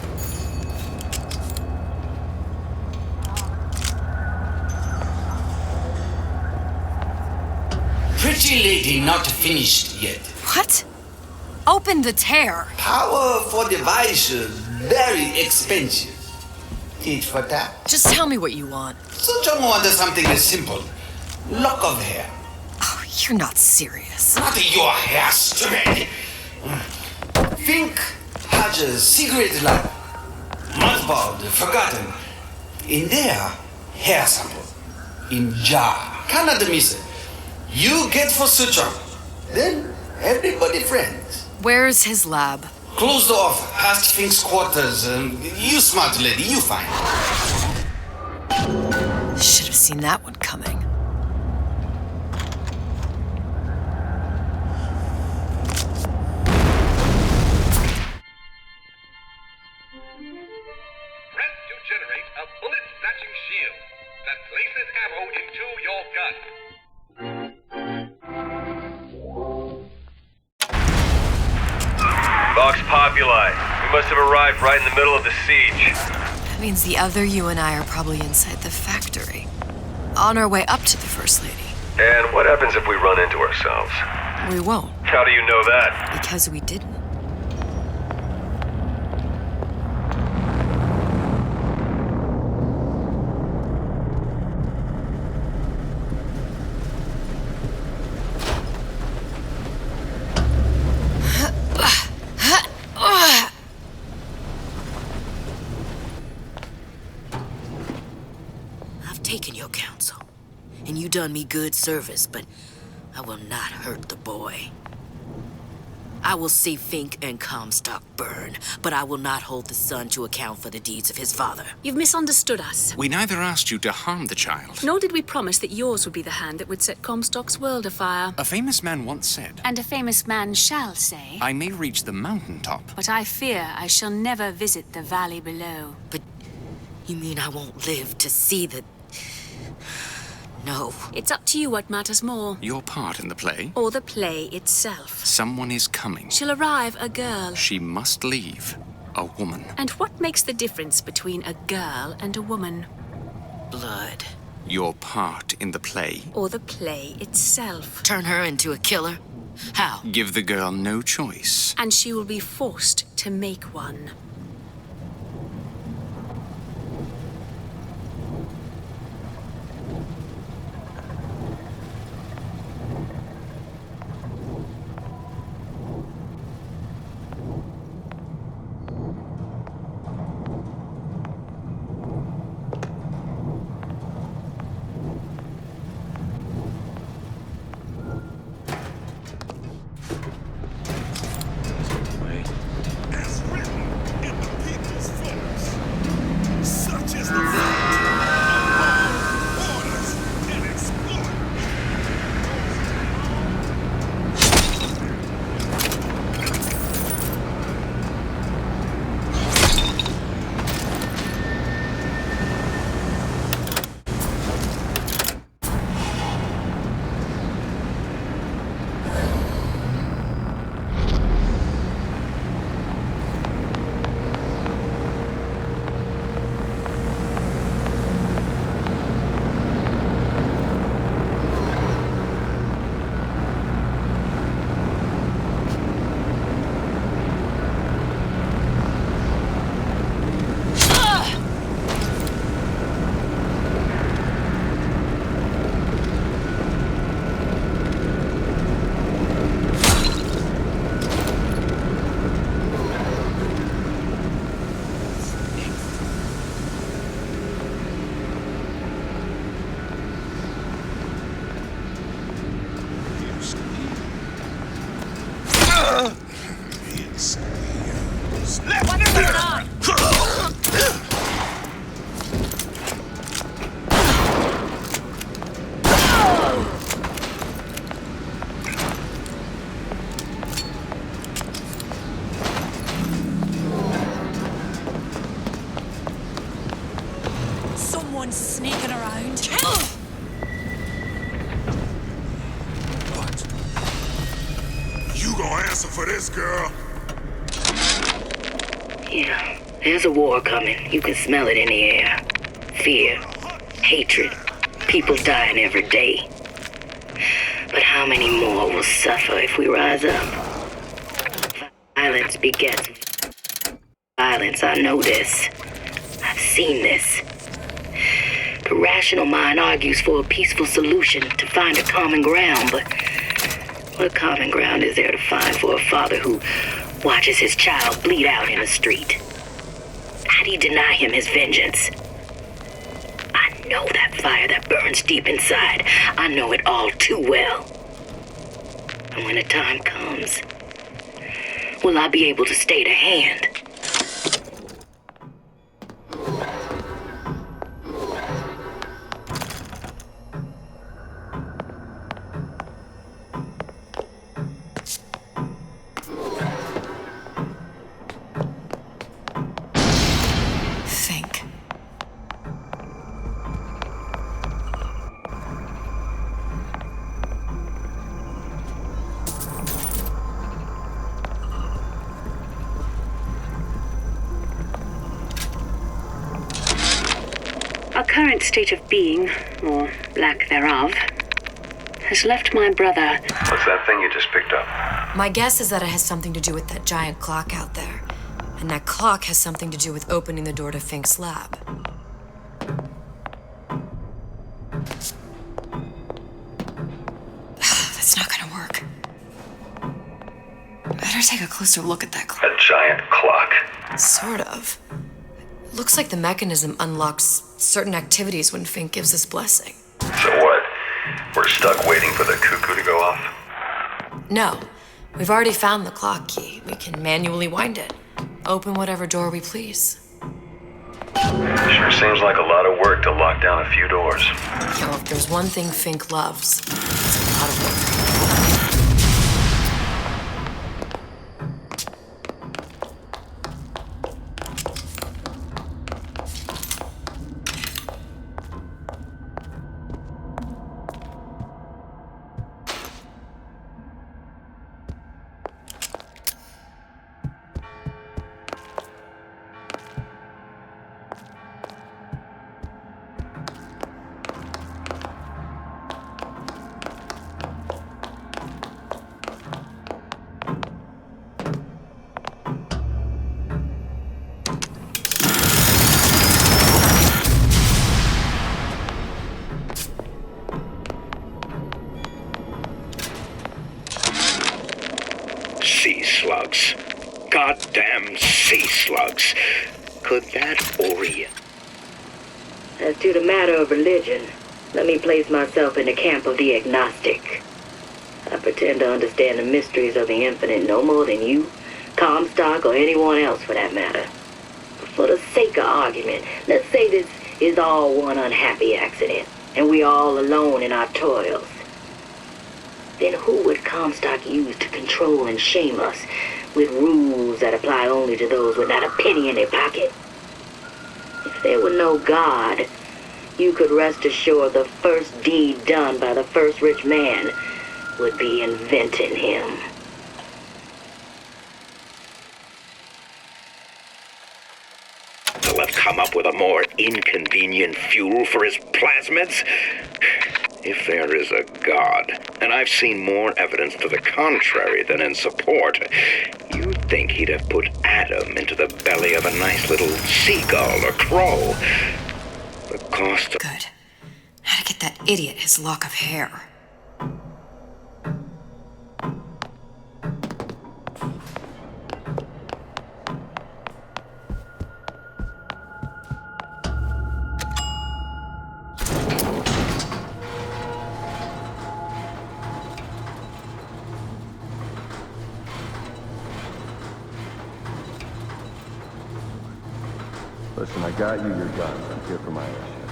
Pretty lady not finished yet. What? Open the tear. Power for device, very expensive. Tit for tat. Just tell me what you want. Such a want something simple. Lock of hair. Oh, you're not serious. Not your hair, stupid. Fink has a secret lab. Mothballed, forgotten. In there, hair sample in jar. Canada mise. You get for Suchong. Then everybody friends. Where's his lab? Close the off, past Fink's quarters. You smart lady, you find. Should have seen that one coming. Press to generate a bullet-snatching shield that places ammo into your gun. Vox Populi. We must have arrived right in the middle of the siege. That means the other you and I are probably inside the factory. On our way up to the First Lady. And what happens if we run into ourselves? We won't. How do you know that? Because we didn't. Taken your counsel, and you done me good service, but I will not hurt the boy. I will see Fink and Comstock burn, but I will not hold the son to account for the deeds of his father. You've misunderstood us. We neither asked you to harm the child. Nor did we promise that yours would be the hand that would set Comstock's world afire. A famous man once said, And a famous man shall say, I may reach the mountaintop, but I fear I shall never visit the valley below. But you mean I won't live to see the... No. It's up to you what matters more. Your part in the play? Or the play itself. Someone is coming. She'll arrive, a girl. She must leave. A woman. And what makes the difference between a girl and a woman? Blood. Your part in the play? Or the play itself. Turn her into a killer? How? Give the girl no choice. And she will be forced to make one. Someone's sneaking around. What? You gonna answer for this, girl? Yeah, there's a war coming. You can smell it in the air. Fear, hatred, people dying every day. But how many more will suffer if we rise up? Violence begets violence. I know this. I've seen this. The rational mind argues for a peaceful solution to find a common ground, but what common ground is there to find for a father who watches his child bleed out in the street? How do you deny him his vengeance? I know that fire that burns deep inside. I know it all too well. And when the time comes, will I be able to stay to hand? Think. Our current state of being, or lack thereof, has left my brother. What's that thing you just picked up? My guess is that it has something to do with that giant clock out there. And that clock has something to do with opening the door to Fink's lab. That's not gonna work. Better take a closer look at that clock. A giant clock? Sort of. Looks like the mechanism unlocks certain activities when Fink gives his blessing. So what? We're stuck waiting for the cuckoo to go off? No. We've already found the clock key. We can manually wind it. Open whatever door we please. Sure seems like a lot of work to lock down a few doors. You know, if there's one thing Fink loves, it's a lot of work. Sea slugs. Goddamn sea slugs. Could that orient? As to the matter of religion, let me place myself in the camp of the agnostic. I pretend to understand the mysteries of the infinite no more than you, Comstock, or anyone else for that matter. But for the sake of argument, let's say this is all one unhappy accident, and we are all alone in our toils. Then who would Comstock use to control and shame us with rules that apply only to those with not a penny in their pocket? If there were no God, you could rest assured the first deed done by the first rich man would be inventing him. He'll have come up with a more inconvenient fuel for his plasmids? If there is a God, and I've seen more evidence to the contrary than in support, you'd think he'd have put Adam into the belly of a nice little seagull or crow. The cost of... Good. How to get that idiot his lock of hair. Listen, I got you your guns. I'm here for my airship.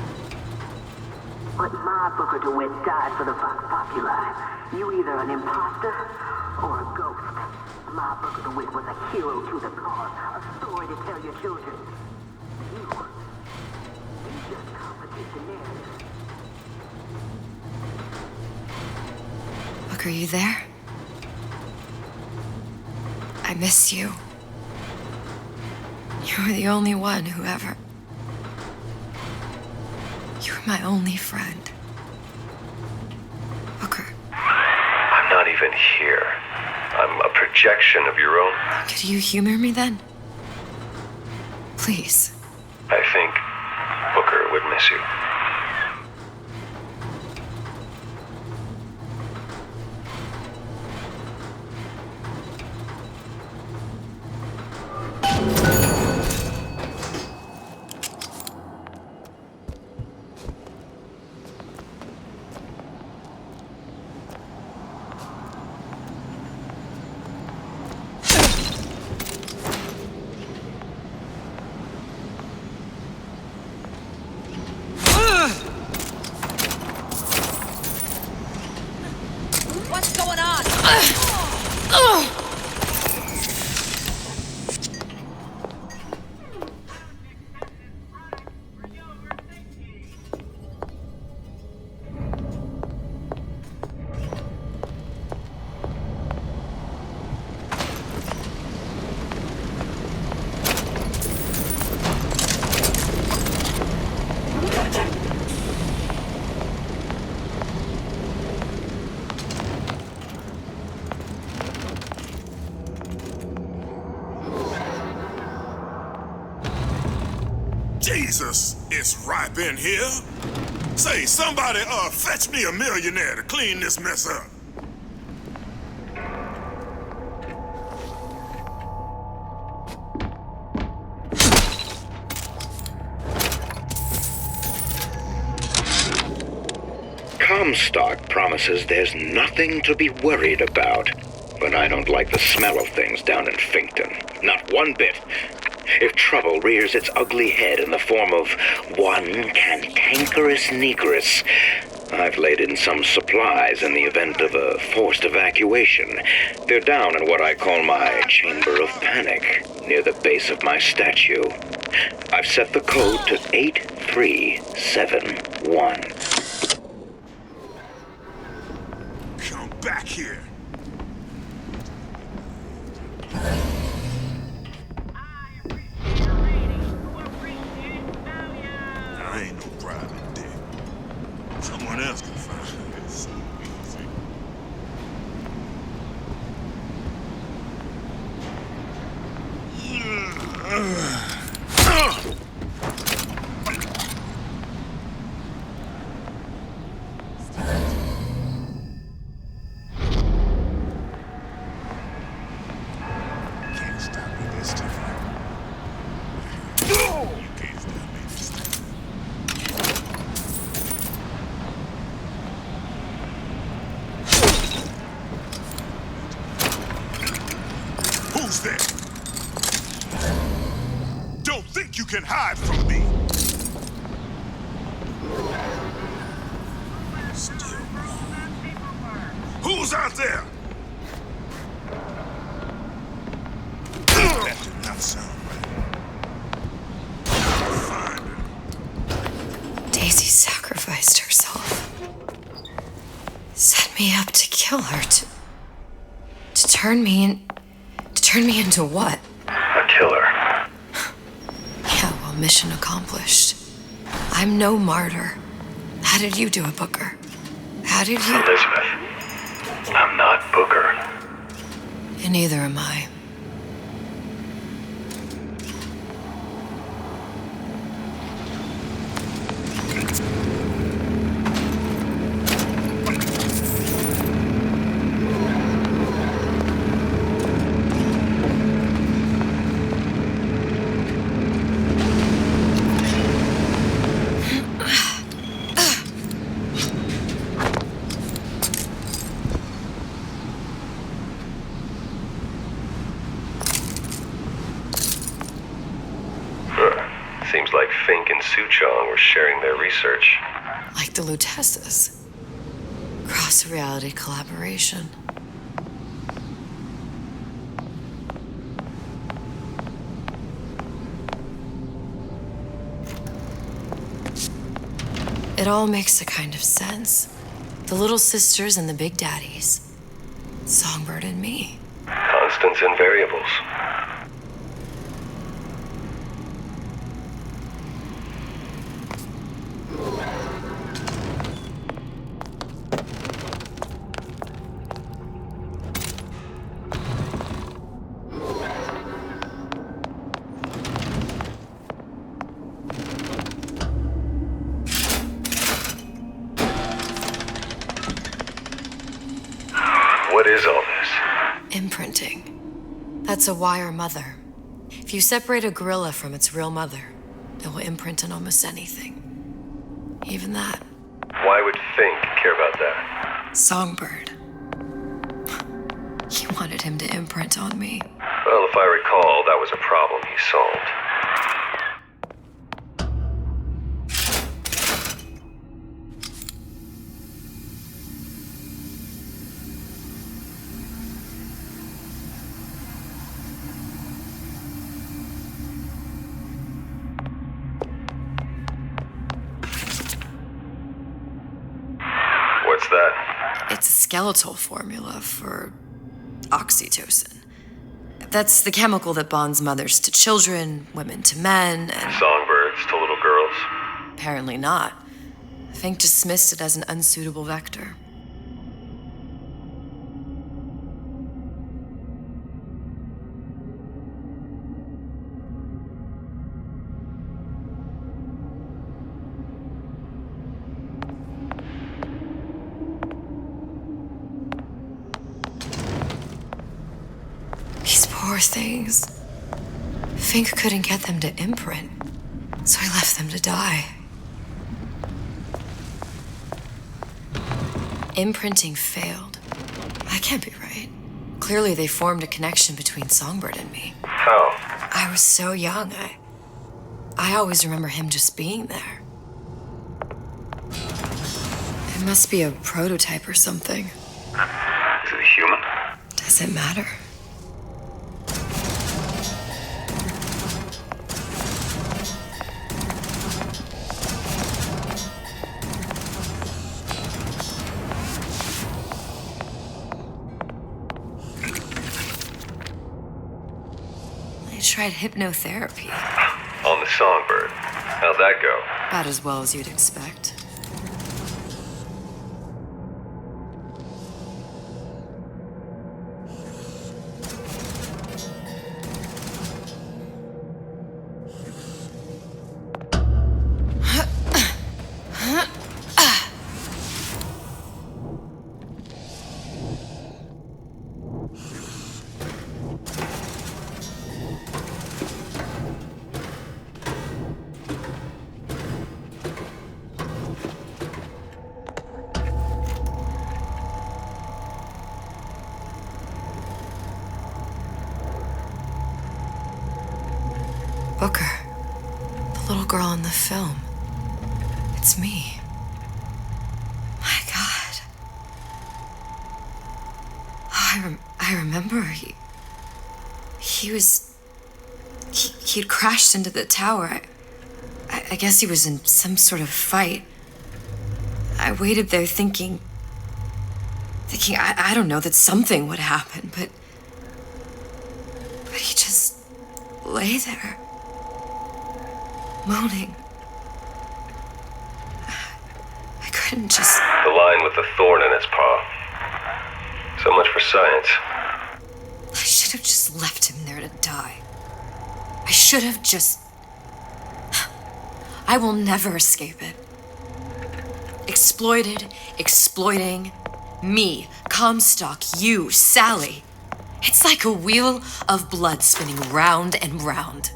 But my Booker DeWitt died for the Vox Populi. You either an imposter or a ghost. My Booker DeWitt was a hero to the cause, a story to tell your children. You just complicate the narrative. Look, are you there? I miss you. You were the only one who ever... You were my only friend. Booker. I'm not even here. I'm a projection of your own. Could you humor me then? Please. I think Booker would miss you. Jesus, it's ripe in here. Say, somebody, fetch me a millionaire to clean this mess up. Comstock promises there's nothing to be worried about. But I don't like the smell of things down in Finkton. Not one bit. If trouble rears its ugly head in the form of one cantankerous negress, I've laid in some supplies in the event of a forced evacuation. They're down in what I call my chamber of panic, near the base of my statue. I've set the code to 8371. Come back here. I ain't no private dick. Someone else can find it. It's so easy. Can't stop me this time. You can't stop me this time. Who's there? Don't think you can hide from me. Still wrong. Who's out there? That did not sound right. Find her. Daisy sacrificed herself. Set me up to kill her, to turn me into what? A killer. Yeah, well, mission accomplished. I'm no martyr. How did you do it, Booker? How did you... Elizabeth, I'm not Booker. And neither am I. Seems like Fink and Suchong were sharing their research. Like the Lutesses. Cross-reality collaboration. It all makes a kind of sense. The little sisters and the big daddies. Songbird and me. Constants and variables. What is all this? Imprinting. That's a wire mother. If you separate a gorilla from its real mother, it will imprint on almost anything. Even that. Why would Fink care about that? Songbird. He wanted him to imprint on me. Well, if I recall, that was a problem he solved. What's that? It's a skeletal formula for oxytocin. That's the chemical that bonds mothers to children, women to men, and... Songbirds to little girls? Apparently not. Fink dismissed it as an unsuitable vector. things. Fink couldn't get them to imprint, so I left them to die. Imprinting failed. That can't be right. Clearly they formed a connection between Songbird and me. How? I was so young, I always remember him just being there. It must be a prototype or something. Is it a human? Does it matter? I tried hypnotherapy. On the Songbird. How'd that go? About as well as you'd expect. Booker, the little girl in the film. It's me. My God. Oh, I remember he'd crashed into the tower. I guess he was in some sort of fight. I waited there thinking I don't know, that something would happen, but he just lay there. Moaning. I couldn't just... The lion with the thorn in its paw. So much for science. I should have just left him there to die. I should have just... I will never escape it. Exploited, exploiting, me, Comstock, you, Sally. It's like a wheel of blood spinning round and round.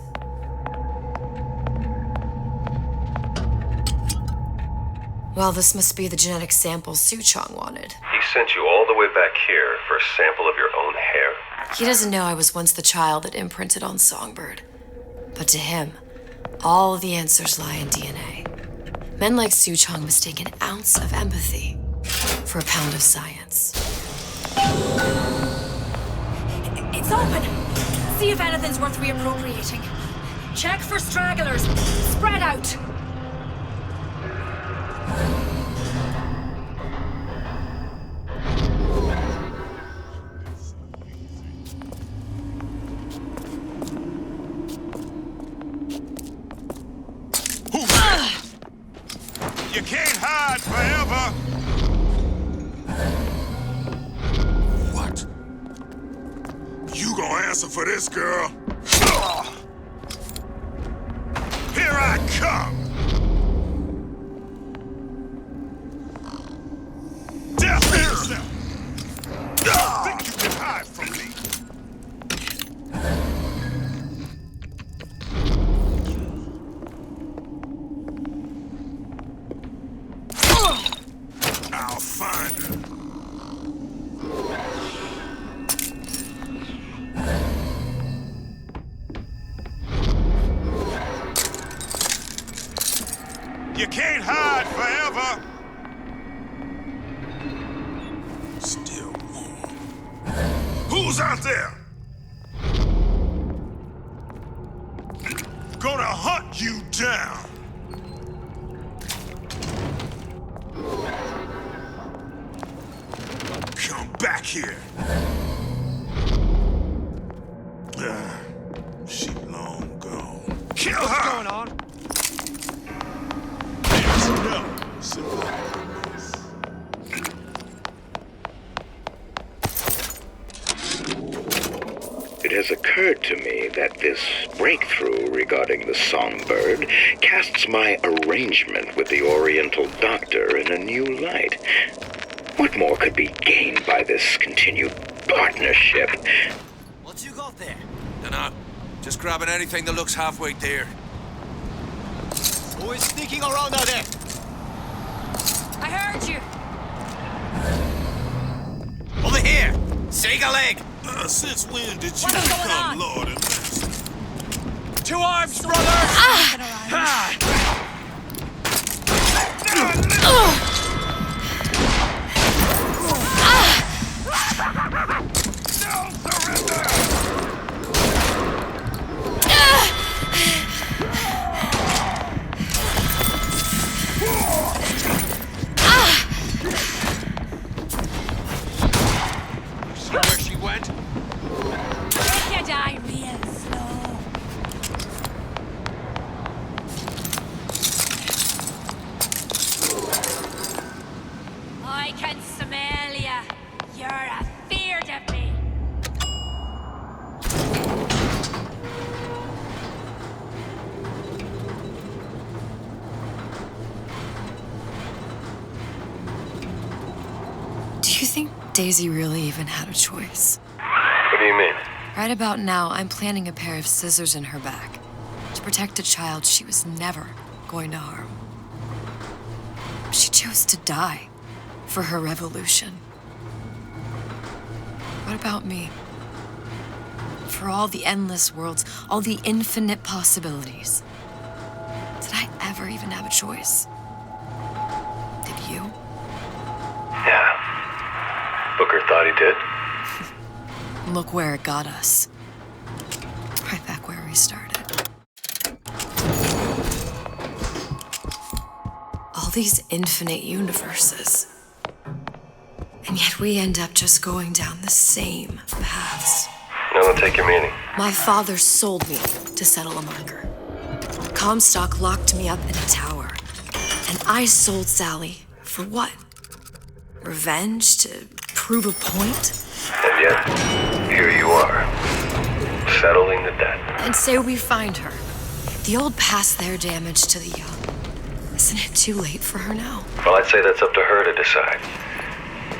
Well, this must be the genetic sample Suchong wanted. He sent you all the way back here for a sample of your own hair? He doesn't know I was once the child that imprinted on Songbird. But to him, all the answers lie in DNA. Men like Suchong mistake an ounce of empathy for a pound of science. It's open! See if anything's worth reappropriating. Check for stragglers. Spread out! You can't hide forever! What? You gonna answer for this, girl? Here I come! Death yourself! Think you can hide from me? I'll find her. You can't hide forever. Still warm. Who's out there? Gonna hunt you down. Come back here. She long gone. Kill her! What's going on? There's no survivors. It has occurred to me that this breakthrough regarding the Songbird casts my arrangement with the Oriental Doctor in a new light. What more could be gained by this continued partnership? What you got there? Dunno. Just grabbing anything that looks halfway there. Who is sneaking around out there? I heard you. Over here! Shake a leg! Since when did you What is going become on? Lord and Master? 2 arms, brother! See where she went? Take you die real slow. I can smell ya. You're afeard of me. Do you think Daisy really even had a choice? What do you mean? Right about now, I'm planting a pair of scissors in her back to protect a child she was never going to harm. She chose to die for her revolution. What about me? For all the endless worlds, all the infinite possibilities. Did I ever even have a choice? Did you? Yeah. Booker thought he did. Look where it got us. Right back where we started. All these infinite universes. And yet we end up just going down the same paths. I don't take your meaning. My father sold me to settle a marker. Comstock locked me up in a tower. And I sold Sally for what? Revenge? To prove a point? And yet, here you are, settling the debt. And say we find her. The old past their damage to the young. Isn't it too late for her now? Well, I'd say that's up to her to decide.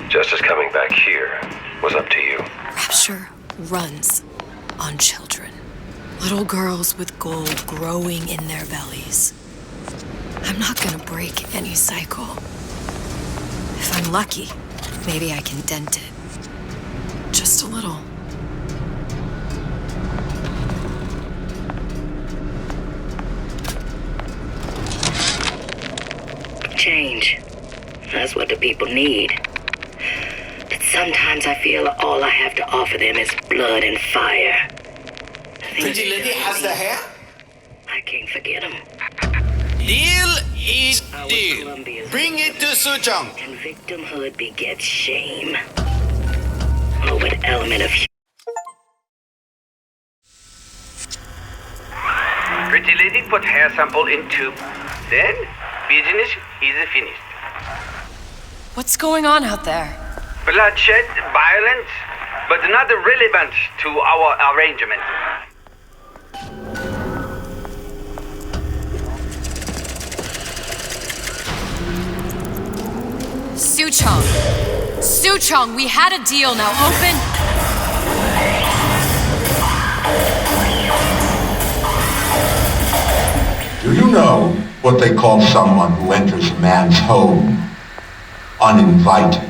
Justice coming back here was up to you. Rapture runs on children. Little girls with gold growing in their bellies. I'm not gonna break any cycle. If I'm lucky, maybe I can dent it. Just a little. Change. That's what the people need. But sometimes I feel all I have to offer them is blood and fire. Pretty lady has the hair? I can't forget them. Deal is deal. Bring it to Suchong. And victimhood begets shame. Oh, what element of... Pretty lady put hair sample in tube. Then, business is finished. What's going on out there? Bloodshed, violence, but not relevant to our arrangement. Suchong. Suchong, we had a deal. Now open. Do you know what they call someone who enters a man's home uninvited?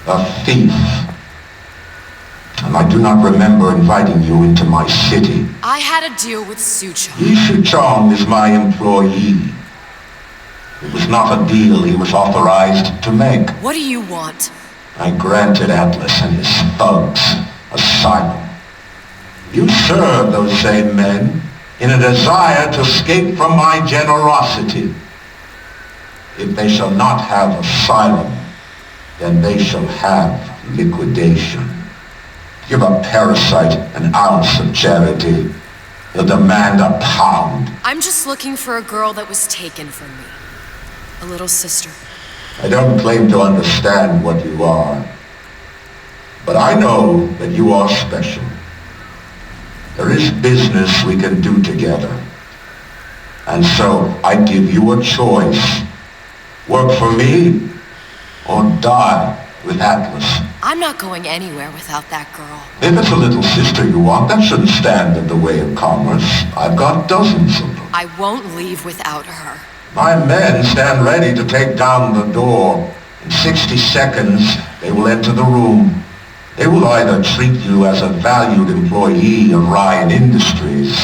A thief. And I do not remember inviting you into my city. I had a deal with Suchong. Yi Chong is my employee. It was not a deal he was authorized to make. What do you want? I granted Atlas and his thugs asylum. You serve those same men in a desire to escape from my generosity. If they shall not have asylum, then they shall have liquidation. Give a parasite an ounce of charity. He'll demand a pound. I'm just looking for a girl that was taken from me. A little sister. I don't claim to understand what you are, but I know that you are special. There is business we can do together. And so I give you a choice. Work for me or die with Atlas. I'm not going anywhere without that girl. If it's a little sister you want, that shouldn't stand in the way of commerce. I've got dozens of them. I won't leave without her. My men stand ready to take down the door. In 60 seconds, they will enter the room. They will either treat you as a valued employee of Ryan Industries,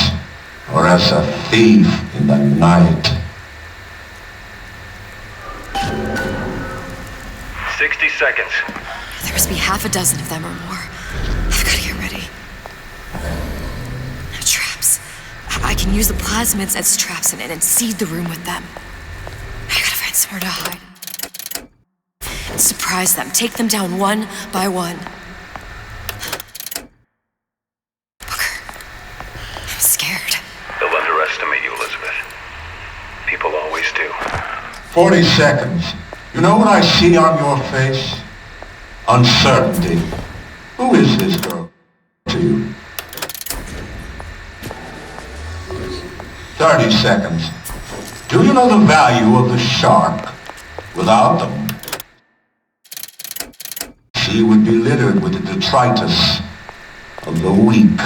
or as a thief in the night. 60 seconds. There must be half a dozen of them or more. I've got to get ready. Now, traps. I can use the plasmids as traps in it and seed the room with them. I gotta find somewhere to hide. And surprise them. Take them down one by one. Booker. I'm scared. They'll underestimate you, Elizabeth. People always do. 40 seconds. You know what I see on your face? Uncertainty. Who is this girl to you? 30 seconds. Do you know the value of the shark? Without them, she would be littered with the detritus of the weak.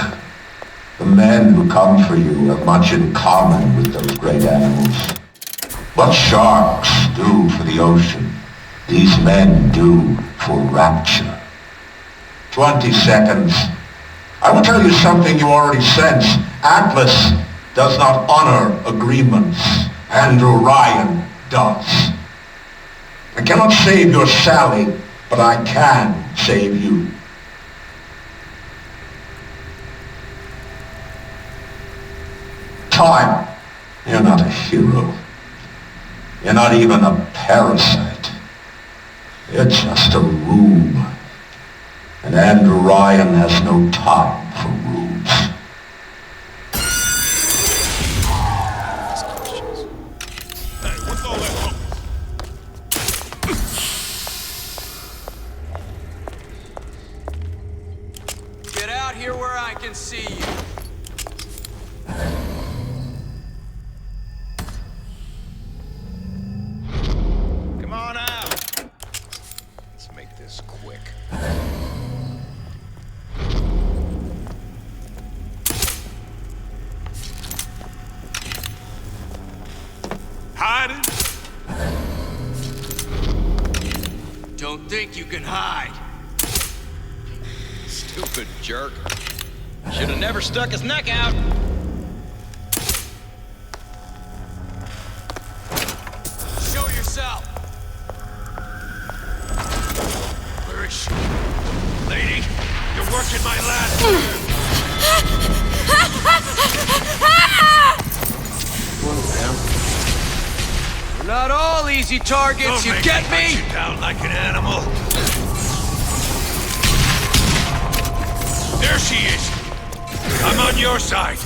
The men who come for you have much in common with those great animals. What sharks do for the ocean, these men do for rapture. 20 seconds. I will tell you something you already sense. Atlas does not honor agreements. Andrew Ryan does. I cannot save your Sally, but I can save you. Time. You're not a hero. You're not even a parasite. You're just a rube. And Andrew Ryan has no time for rubes. Hey, what's all that ruckus? Get out here where I can see you. Come on out. Let's make this quick. Hiding? Don't think you can hide. Stupid jerk. Should have never stuck his neck out. Show yourself. Where is she? Lady, you're working my last. We're not all easy targets, Don't you make get me? me? Hunt you down like an animal. There she is. I'm on your side.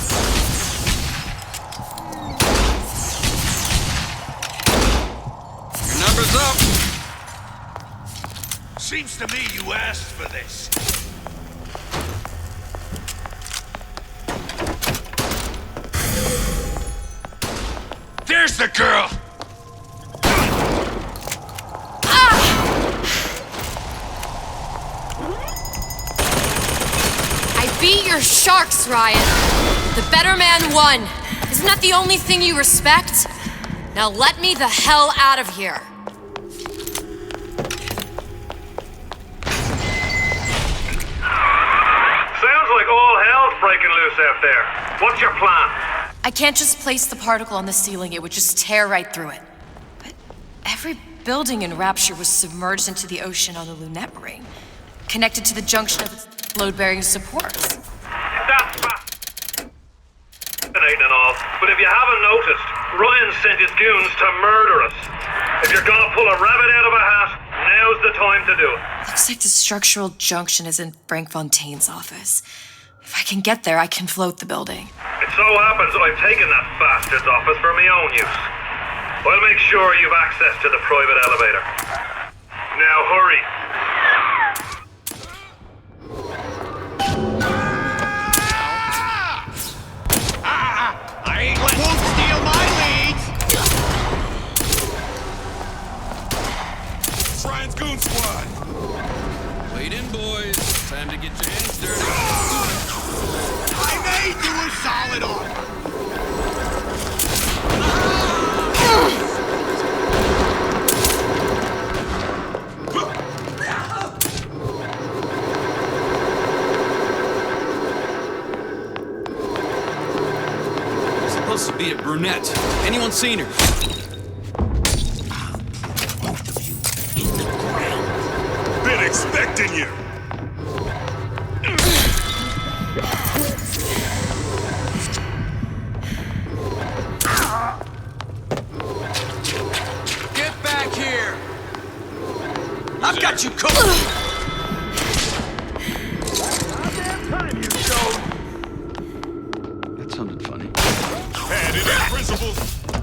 Your number's up. Seems to me you asked for this. There's the girl! I beat your sharks, Ryan. The better man won. Isn't that the only thing you respect? Now let me the hell out of here. Sounds like all hell's breaking loose out there. What's your plan? I can't just place the particle on the ceiling. It would just tear right through it. But every building in Rapture was submerged into the ocean on the Lunette ring, connected to the junction of its load-bearing supports. That's fascinating and all, but if you haven't noticed, Ryan sent his goons to murder us. If you're gonna pull a rabbit out of a hat, now's the time to do it. Looks like the structural junction is in Frank Fontaine's office. If I can get there, I can float the building. It so happens I've taken that bastard's office for my own use. I'll make sure you've access to the private elevator. Now hurry. I ain't won't steal my leads! It's Ryan's goon squad. Leading? get your hands dirty. I made you a solid offer. Supposed to be a brunette. Anyone seen her? Been expecting you! Get back here! I've got you covered! That sounded funny. Had it in principles,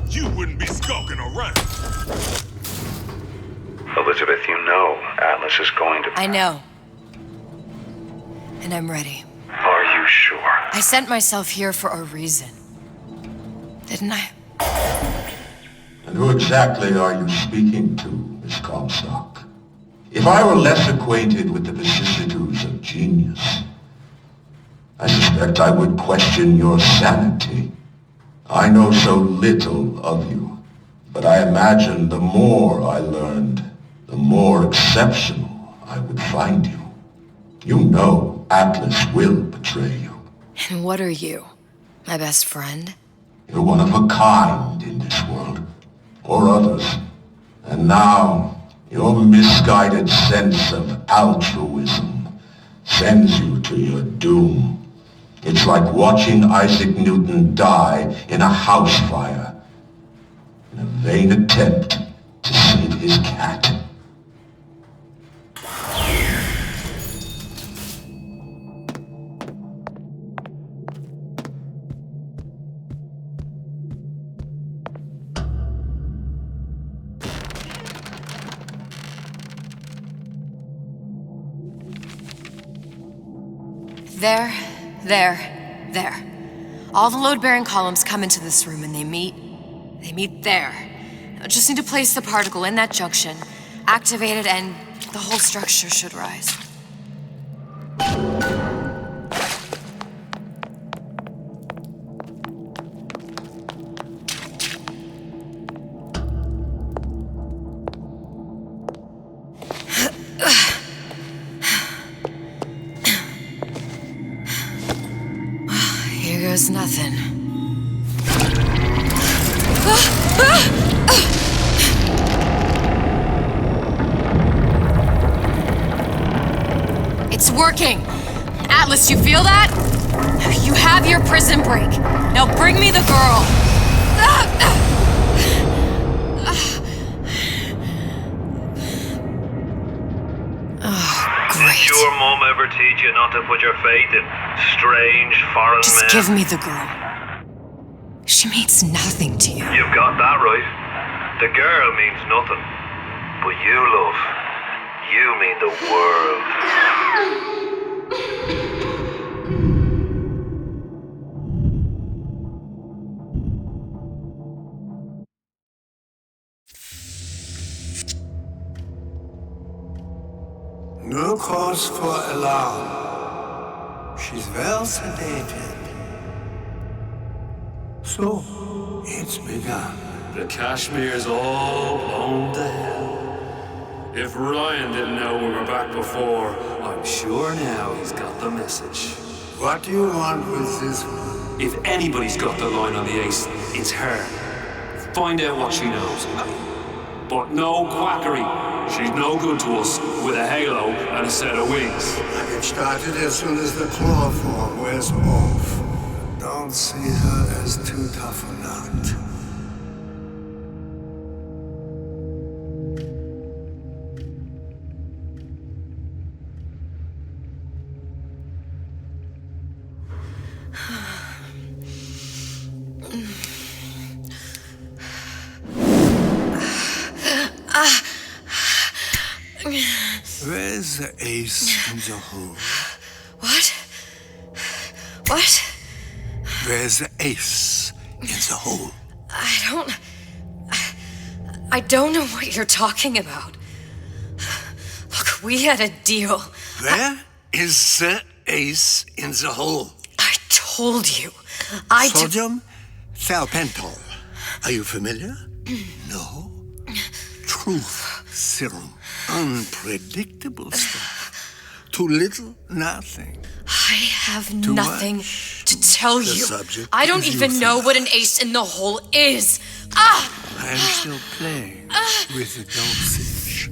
you wouldn't be skulking around. Elizabeth, you know Atlas is going to... I know. And I'm ready. Are you sure? I sent myself here for a reason. Didn't I? And who exactly are you speaking to, Miss Comstock? If I were less acquainted with the vicissitudes of genius, I suspect I would question your sanity. I know so little of you, but I imagine the more I learned, the more exceptional I would find you. You know Atlas will betray you. And what are you? My best friend? You're one of a kind in this world, or others. And now, your misguided sense of altruism sends you to your doom. It's like watching Isaac Newton die in a house fire, in a vain attempt to save his cat. There. All the load-bearing columns come into this room and they meet there. I just need to place the particle in that junction, activate it, and the whole structure should rise. Here goes nothing. It's working! Atlas, you feel that? You have your prison break. Now bring me the girl. Did your mom ever teach you not to put your faith in strange foreign Just men? give me the girl. She means nothing to you. You've got that right. The girl means nothing. But you, love, you mean the world. No cause for alarm. She's well sedated. So, it's begun. The Kashmir's all blown to hell. If Ryan didn't know we were back before, I'm sure now he's got the message. What do you want with this one? If anybody's got the line on the ace, it's her. Find out what she knows. But no quackery. She's no good to us with a halo and a set of wings. I get started as soon as the claw form wears off. Don't see her as too tough a nut. Where's the ace in the hole? What? What? Where's the ace in the hole? I don't know what you're talking about. Look, we had a deal. Where Is the ace in the hole? I told you. Sodium thiopental. Are you familiar? No? Truth serum. Unpredictable stuff. Too little, nothing. I have Too nothing much. to tell The you. subject I don't is even know what an ace in the hole is. Ah! I am still playing with the dosage.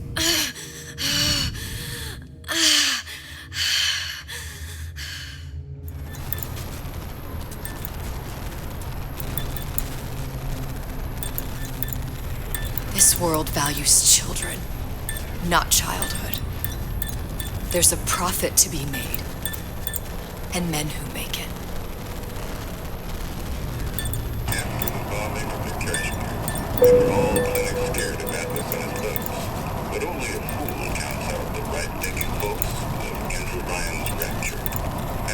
This world values children, not childhood. There's a profit to be made, and men who make it. After the bombing of the Kirchner, they were all plenty scared of Atlas and his thugs. But only a fool counts out the right-thinking folks of Andrew Ryan's rapture.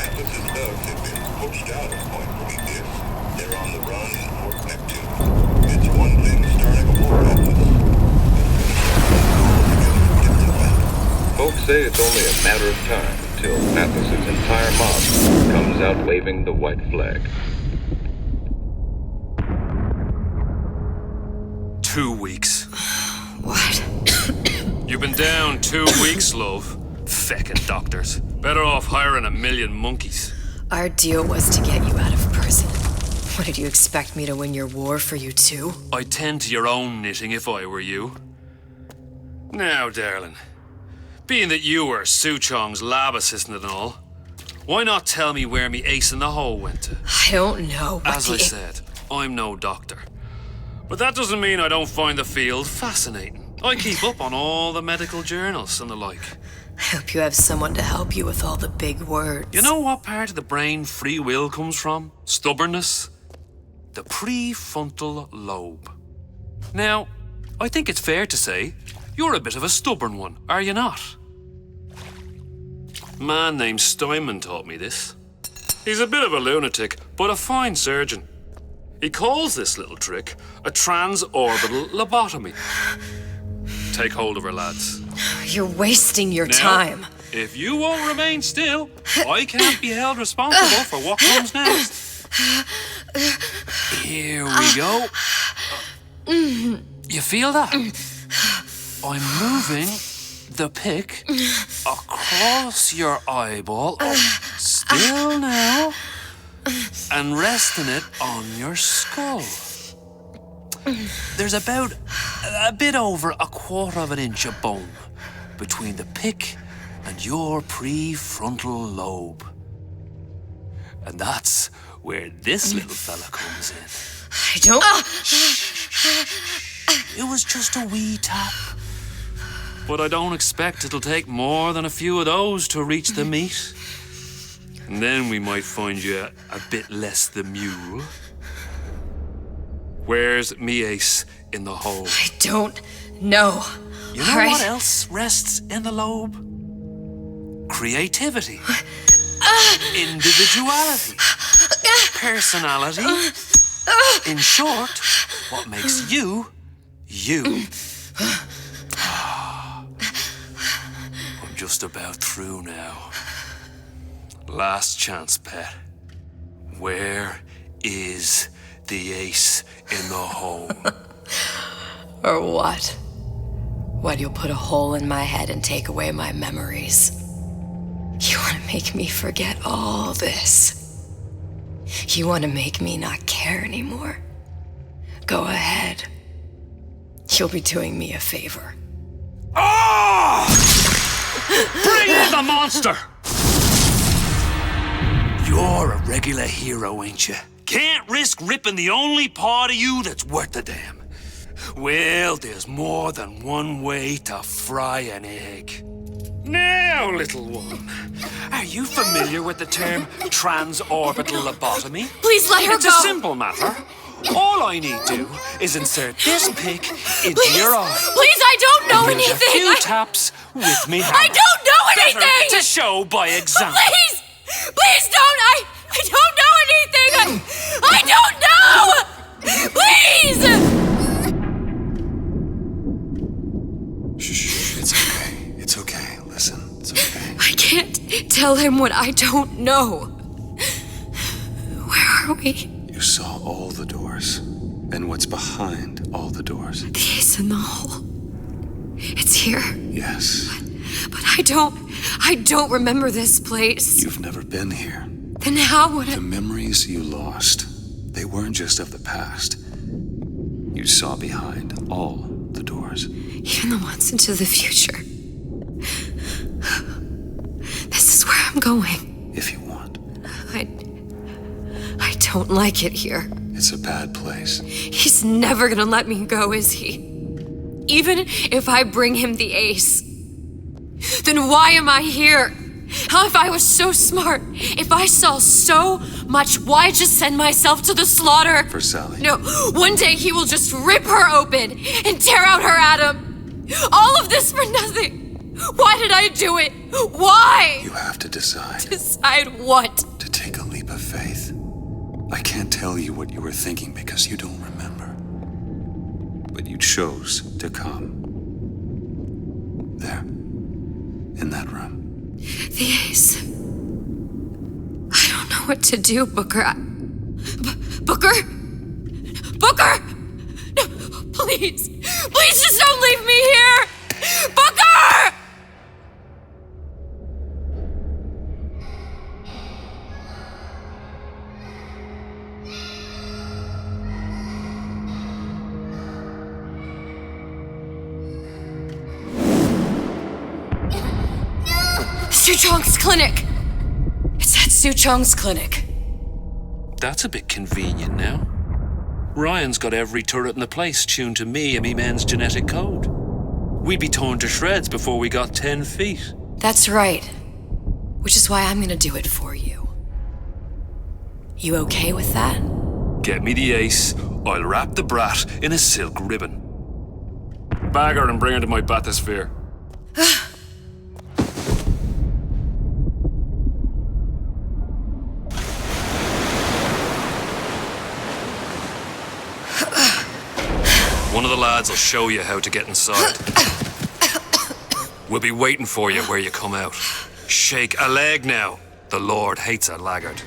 Atlas's thugs have been poached out of Point Prometheus. They're on the run in Fort Neptune. It's one thing starting a war, Atlas. Folks say it's only a matter of time until Atlas's entire mob comes out waving the white flag. 2 weeks. What? You've been down 2 weeks, love. Feckin' doctors. Better off hiring 1,000,000 monkeys. Our deal was to get you out of prison. What, did you expect me to win your war for you too? I'd tend to your own knitting if I were you. Now, darling, being that you were Su Chong's lab assistant and all, why not tell me where me ace in the hole went to? I don't know what As I said, I'm no doctor. But that doesn't mean I don't find the field fascinating. I keep up on all the medical journals and the like. I hope you have someone to help you with all the big words. You know what part of the brain free will comes from? Stubbornness? The prefrontal lobe. Now, I think it's fair to say you're a bit of a stubborn one, are you not? A man named Steinman taught me this. He's a bit of a lunatic, but a fine surgeon. He calls this little trick a transorbital lobotomy. Take hold of her, lads. You're wasting your Now, time. If you won't remain still, I can't be held responsible for what comes next. Here we go. You feel that? I'm moving the pick across your eyeball, still now, and resting it on your skull. There's about a bit over 1/4 of an inch of bone between the pick and your prefrontal lobe. And that's where this little fella comes in. I don't... It was just a wee tap. But I don't expect it'll take more than a few of those to reach the meat. And then we might find you a bit less the mule. Where's me ace in the hole? I don't know. You know what else rests in the lobe? Creativity. Individuality. Personality. In short, what makes you, you. I'm just about through now. Last chance, pet. Where is the ace in the hole? Or what? What, you'll put a hole in my head and take away my memories? You want to make me forget all this? You want to make me not care anymore? Go ahead. You'll be doing me a favor. Ah! Bring in the monster! You're a regular hero, ain't you? Can't risk ripping the only part of you that's worth a damn. Well, there's more than one way to fry an egg. Now, little one, are you familiar with the term transorbital lobotomy? Please let her It's go. a simple matter. All I need do is insert this pick into your eye. Please, I don't know and anything. A few taps with me hammer. I don't know anything. Better to show by example. Please, please don't. I don't know anything. I don't know. Please. Shh, it's okay. It's okay. Listen, it's okay. I can't tell him what I don't know. Where are we? You saw all the doors, and what's behind all the doors. The ace in the hole. It's here. Yes. But I don't remember this place. You've never been here. Then how would I... The memories you lost, they weren't just of the past. You saw behind all the doors. Even the ones into the future. This is where I'm going. If you want. I don't like it here. It's a bad place. He's never gonna let me go, is he? Even if I bring him the ace. Then why am I here? How if I was so smart? If I saw so much, why just send myself to the slaughter? For Sally. No, one day he will just rip her open and tear out her atom. All of this for nothing. Why did I do it? Why? You have to decide. Decide what? To take a leap of faith. I can't tell you what you were thinking because you don't remember. But you chose to come. There. In that room. The ace. I don't know what to do, Booker. Booker? Booker! No, please. Please just don't leave me here! Booker! Suchong's clinic! It's at Suchong's clinic. That's a bit convenient now. Ryan's got every turret in the place tuned to me and me men's genetic code. We'd be torn to shreds before we got 10 feet. That's right. Which is why I'm gonna do it for you. You okay with that? Get me the ace, I'll wrap the brat in a silk ribbon. Bag her and bring her to my bathysphere. One of the lads will show you how to get inside. We'll be waiting for you where you come out. Shake a leg now. The Lord hates a laggard.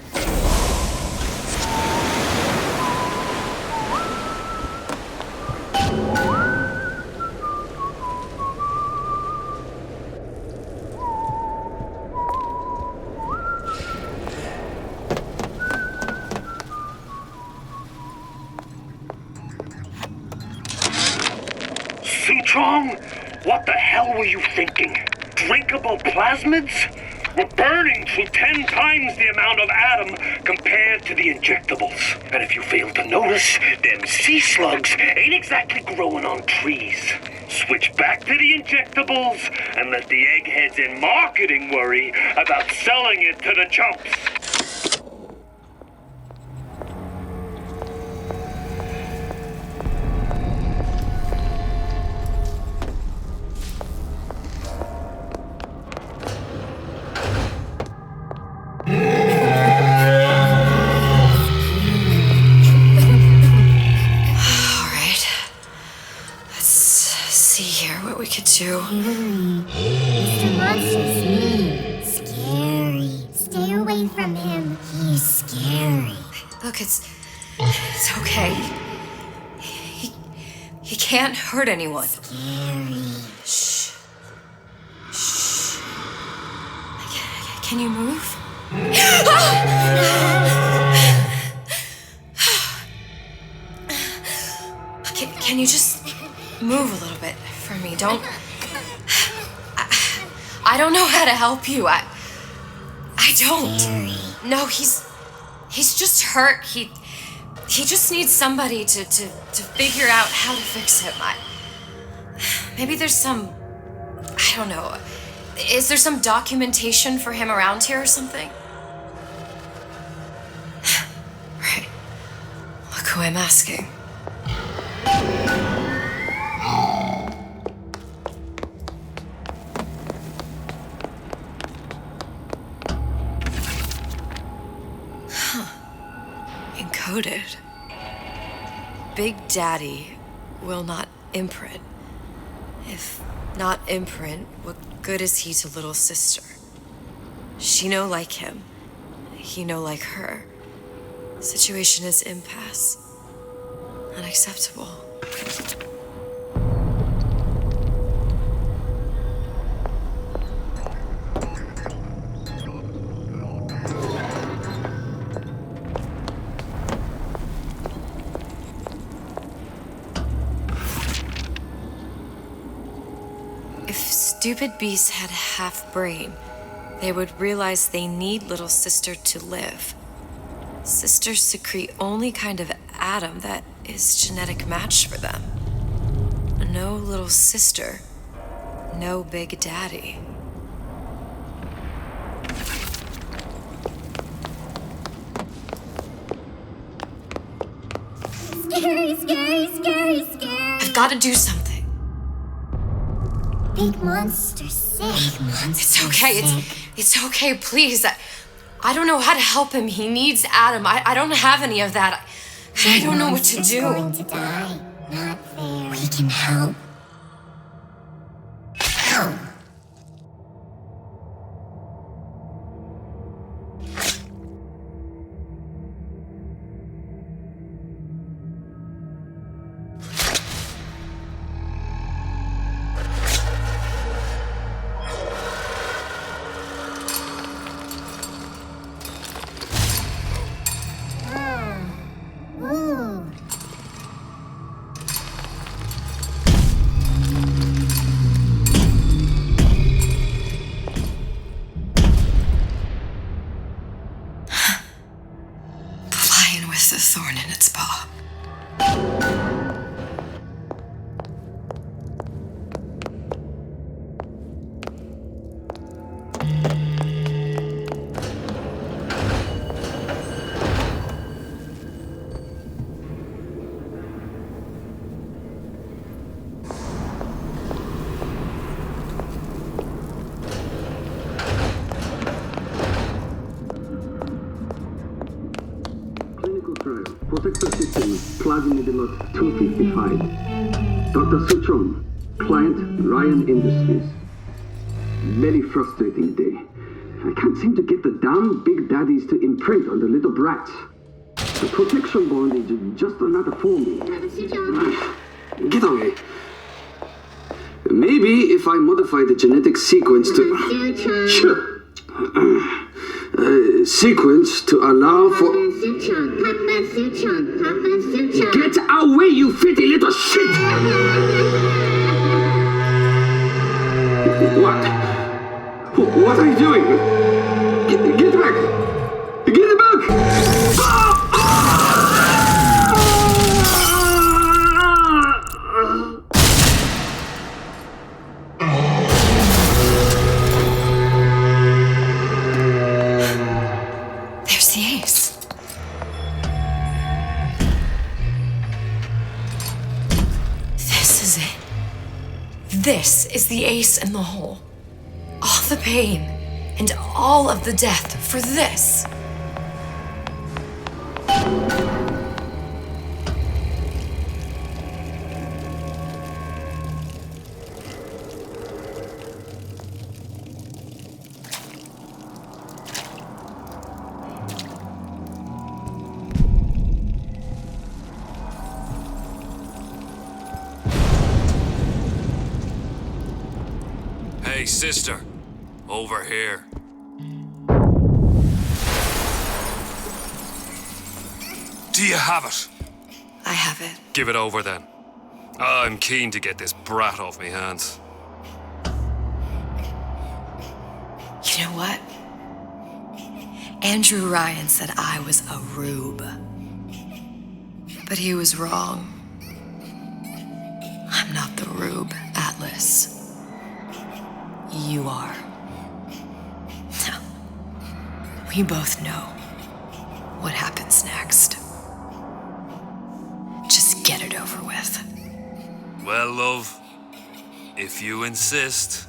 Suchong, what the hell were you thinking? Drinkable plasmids? We're burning through 10 times the amount of atom compared to the injectables. And if you fail to notice, them sea slugs ain't exactly growing on trees. Switch back to the injectables and let the eggheads in marketing worry about selling it to the chumps. Mr. Monster's mean. Scary. Stay away from him. He's scary. Look, it's okay. He can't hurt anyone. Scary. Shh. Shh. Can you move? Can you just move a little bit for me? I don't know how to help you. I don't. Scary. No, he's just hurt. He just needs somebody to figure out how to fix him. Maybe there's some, I don't know. Is there some documentation for him around here or something? Right. Look who I'm asking. Encoded. Big Daddy will not imprint. If not imprint, what good is he to little sister? She no like him. He no like her. Situation is impasse. Unacceptable. If stupid beasts had half brain, they would realize they need little sister to live. Sisters secrete only kind of atom that is genetic match for them. No little sister, no big daddy. Scary, scary, scary, scary. I've got to do something. Big monster sick. It's okay. It's okay. Please. I don't know how to help him. He needs Adam. I don't have any of that. I don't know what to do. Going to die. Not fair. We can help. Help. Ooh. Lion with the thorn in its paw. Protector system, plasmid lot 255. Dr. Suchon, client Ryan Industries. Very frustrating day. I can't seem to get the damn big daddies to imprint on the little brats. The protection bond is just another forming. Get away. Maybe if I modify the genetic sequence to... sequence to allow for... Get away, you filthy little shit! What are you doing? Get back! Get back! There's the ace. This is it. This is the ace in the hole. All the pain and all of the death for this. Hey, sister. Over here. Do you have it? I have it. Give it over then. I'm keen to get this brat off me hands. You know what? Andrew Ryan said I was a rube. But he was wrong. I'm not the rube, Atlas. You are. No. We both know what happens next. Just get it over with. Well, love, if you insist.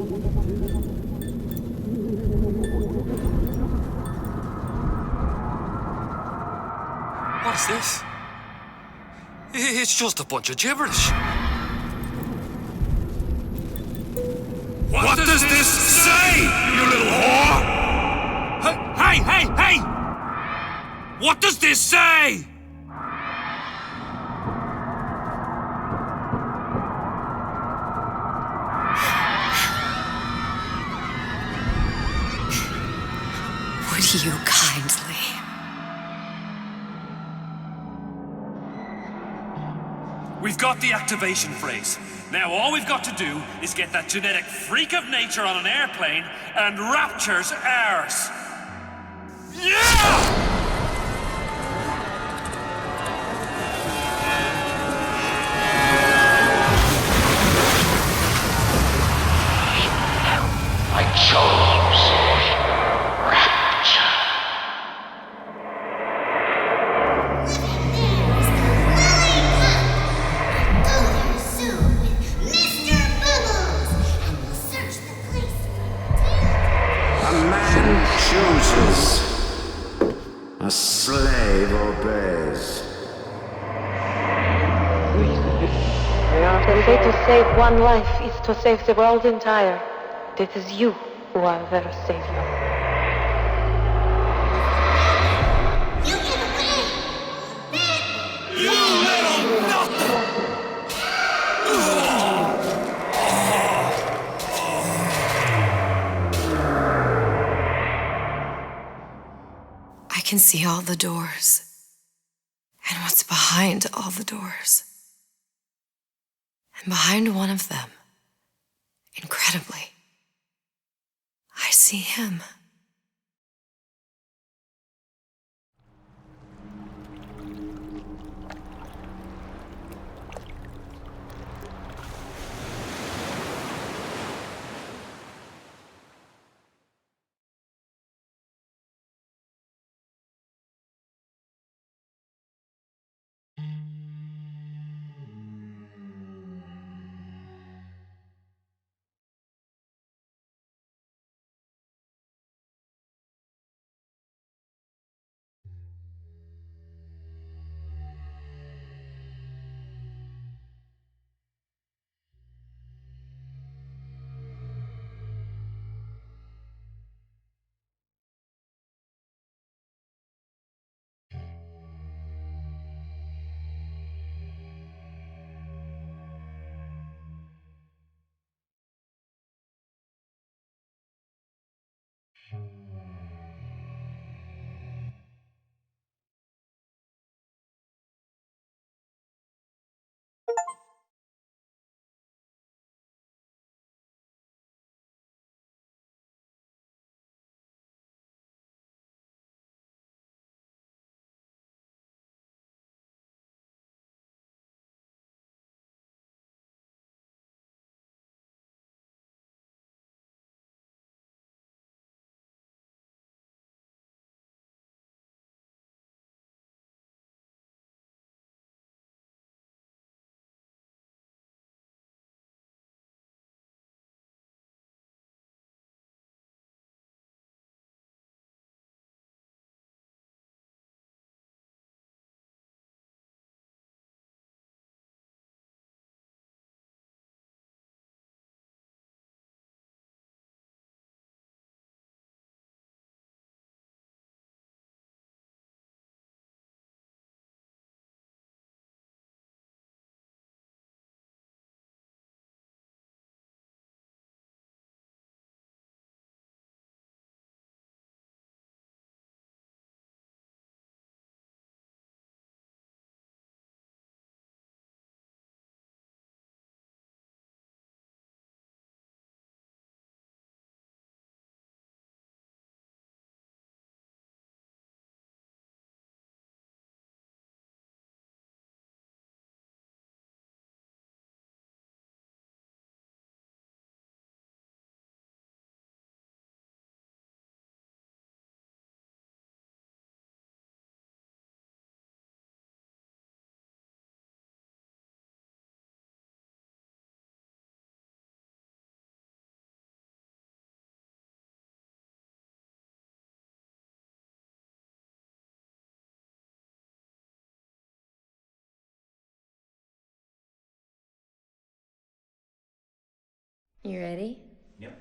What is this? It's just a bunch of gibberish. What does this say, you little whore? Hey! What does this say? Would you kindly? We've got the activation phrase. Now all we've got to do is get that genetic freak of nature on an airplane and Rapture's ours. Yeah! I chose Rapture. A man chooses. A slave obeys. They say to save one life is to save the world entire. It is you who are their savior. You little nothing! I can see all the doors. And what's behind all the doors. And behind one of them, incredibly, I see him. You ready? Yep.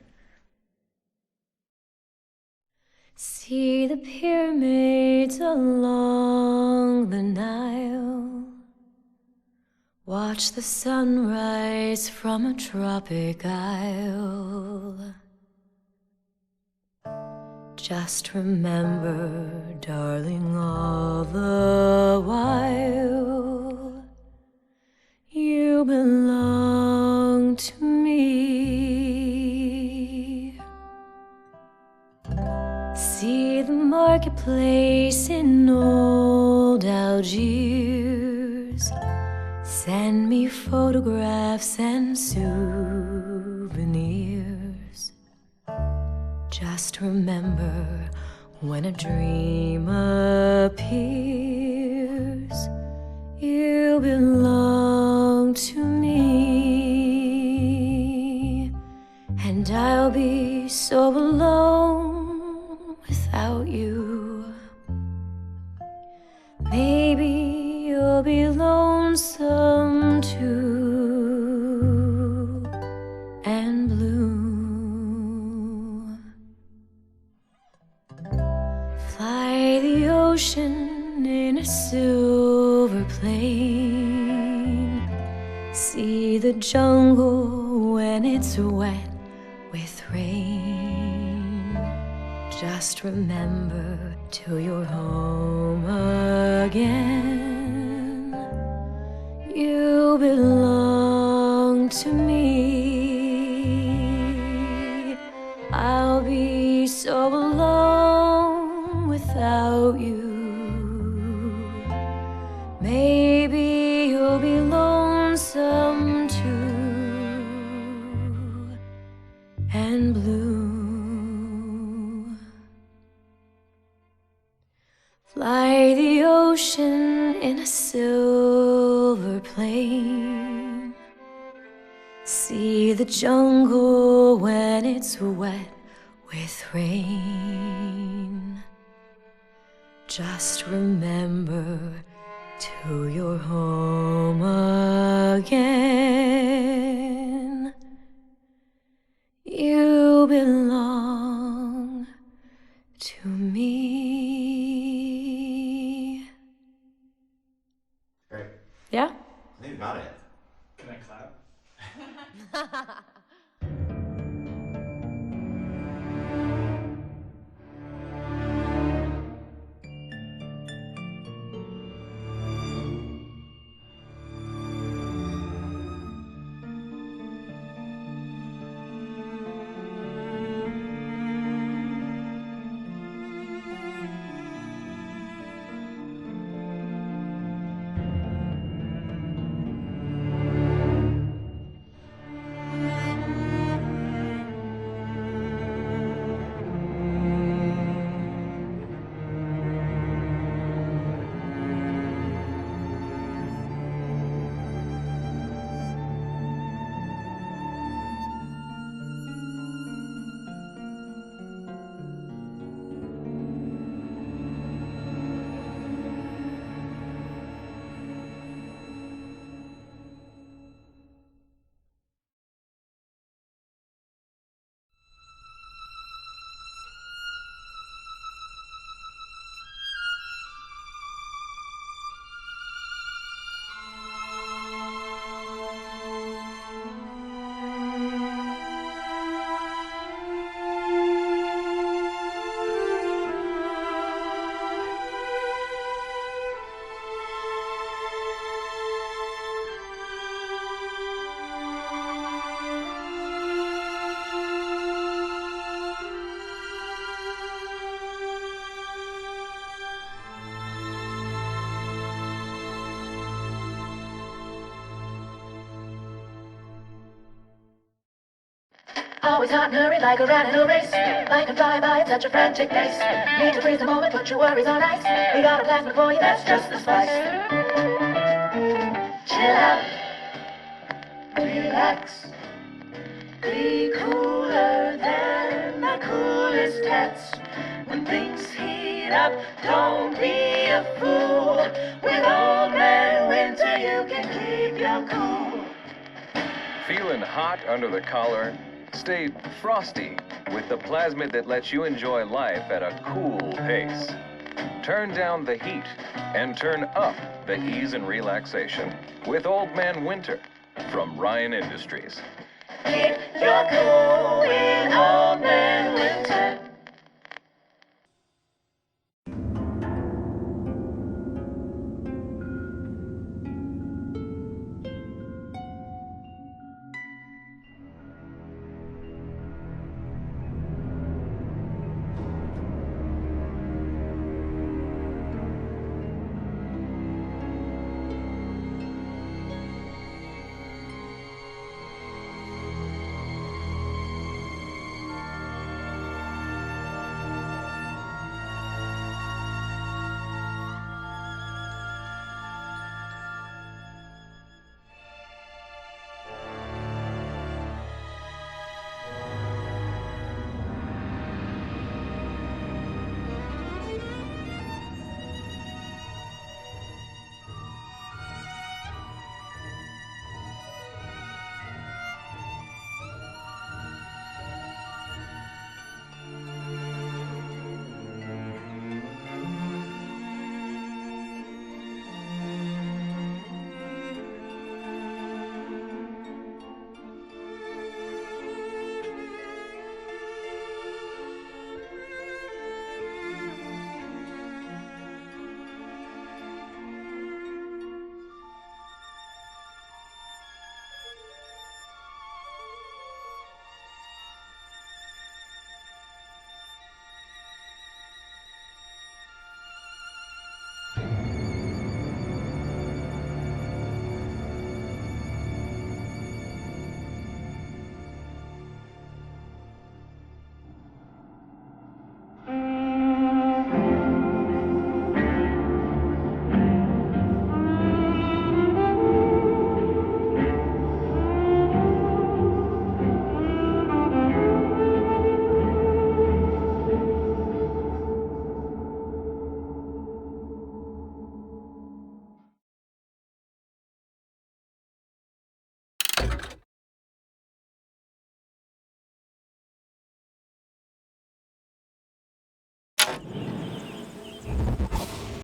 See the pyramids along the Nile. Watch the sunrise from a tropic isle. Just remember, darling, all the while you belong to me. See the marketplace in old Algiers. Send me photographs and souvenirs. Just remember, when a dream appears, you belong to me. And I'll be so alone without you. Maybe you'll be lonesome too, and blue. Fly the ocean in a silver plane. See the jungle when it's wet with rain. Just remember, till you're home again, you belong to me. I'll be so alone without you. Maybe you'll be lonesome too, and blue. Fly the ocean in a silver plane. See the jungle when it's wet with rain. Just remember, till you're home again, you belong to me. Great. Yeah? I think we got it. Can I clap? Always hot and hurried like a rat in a race. Life can fly by at such a frantic pace. Need to freeze the moment, put your worries on ice. We got a plasma for you, that's just the spice. Chill out, relax. Be cooler than the coolest cats. When things heat up, don't be a fool. With Old Man Winter, you can keep your cool. Feeling hot under the collar? Stay frosty with the plasmid that lets you enjoy life at a cool pace. Turn down the heat and turn up the ease and relaxation with Old Man Winter from Ryan Industries. Keep your cool with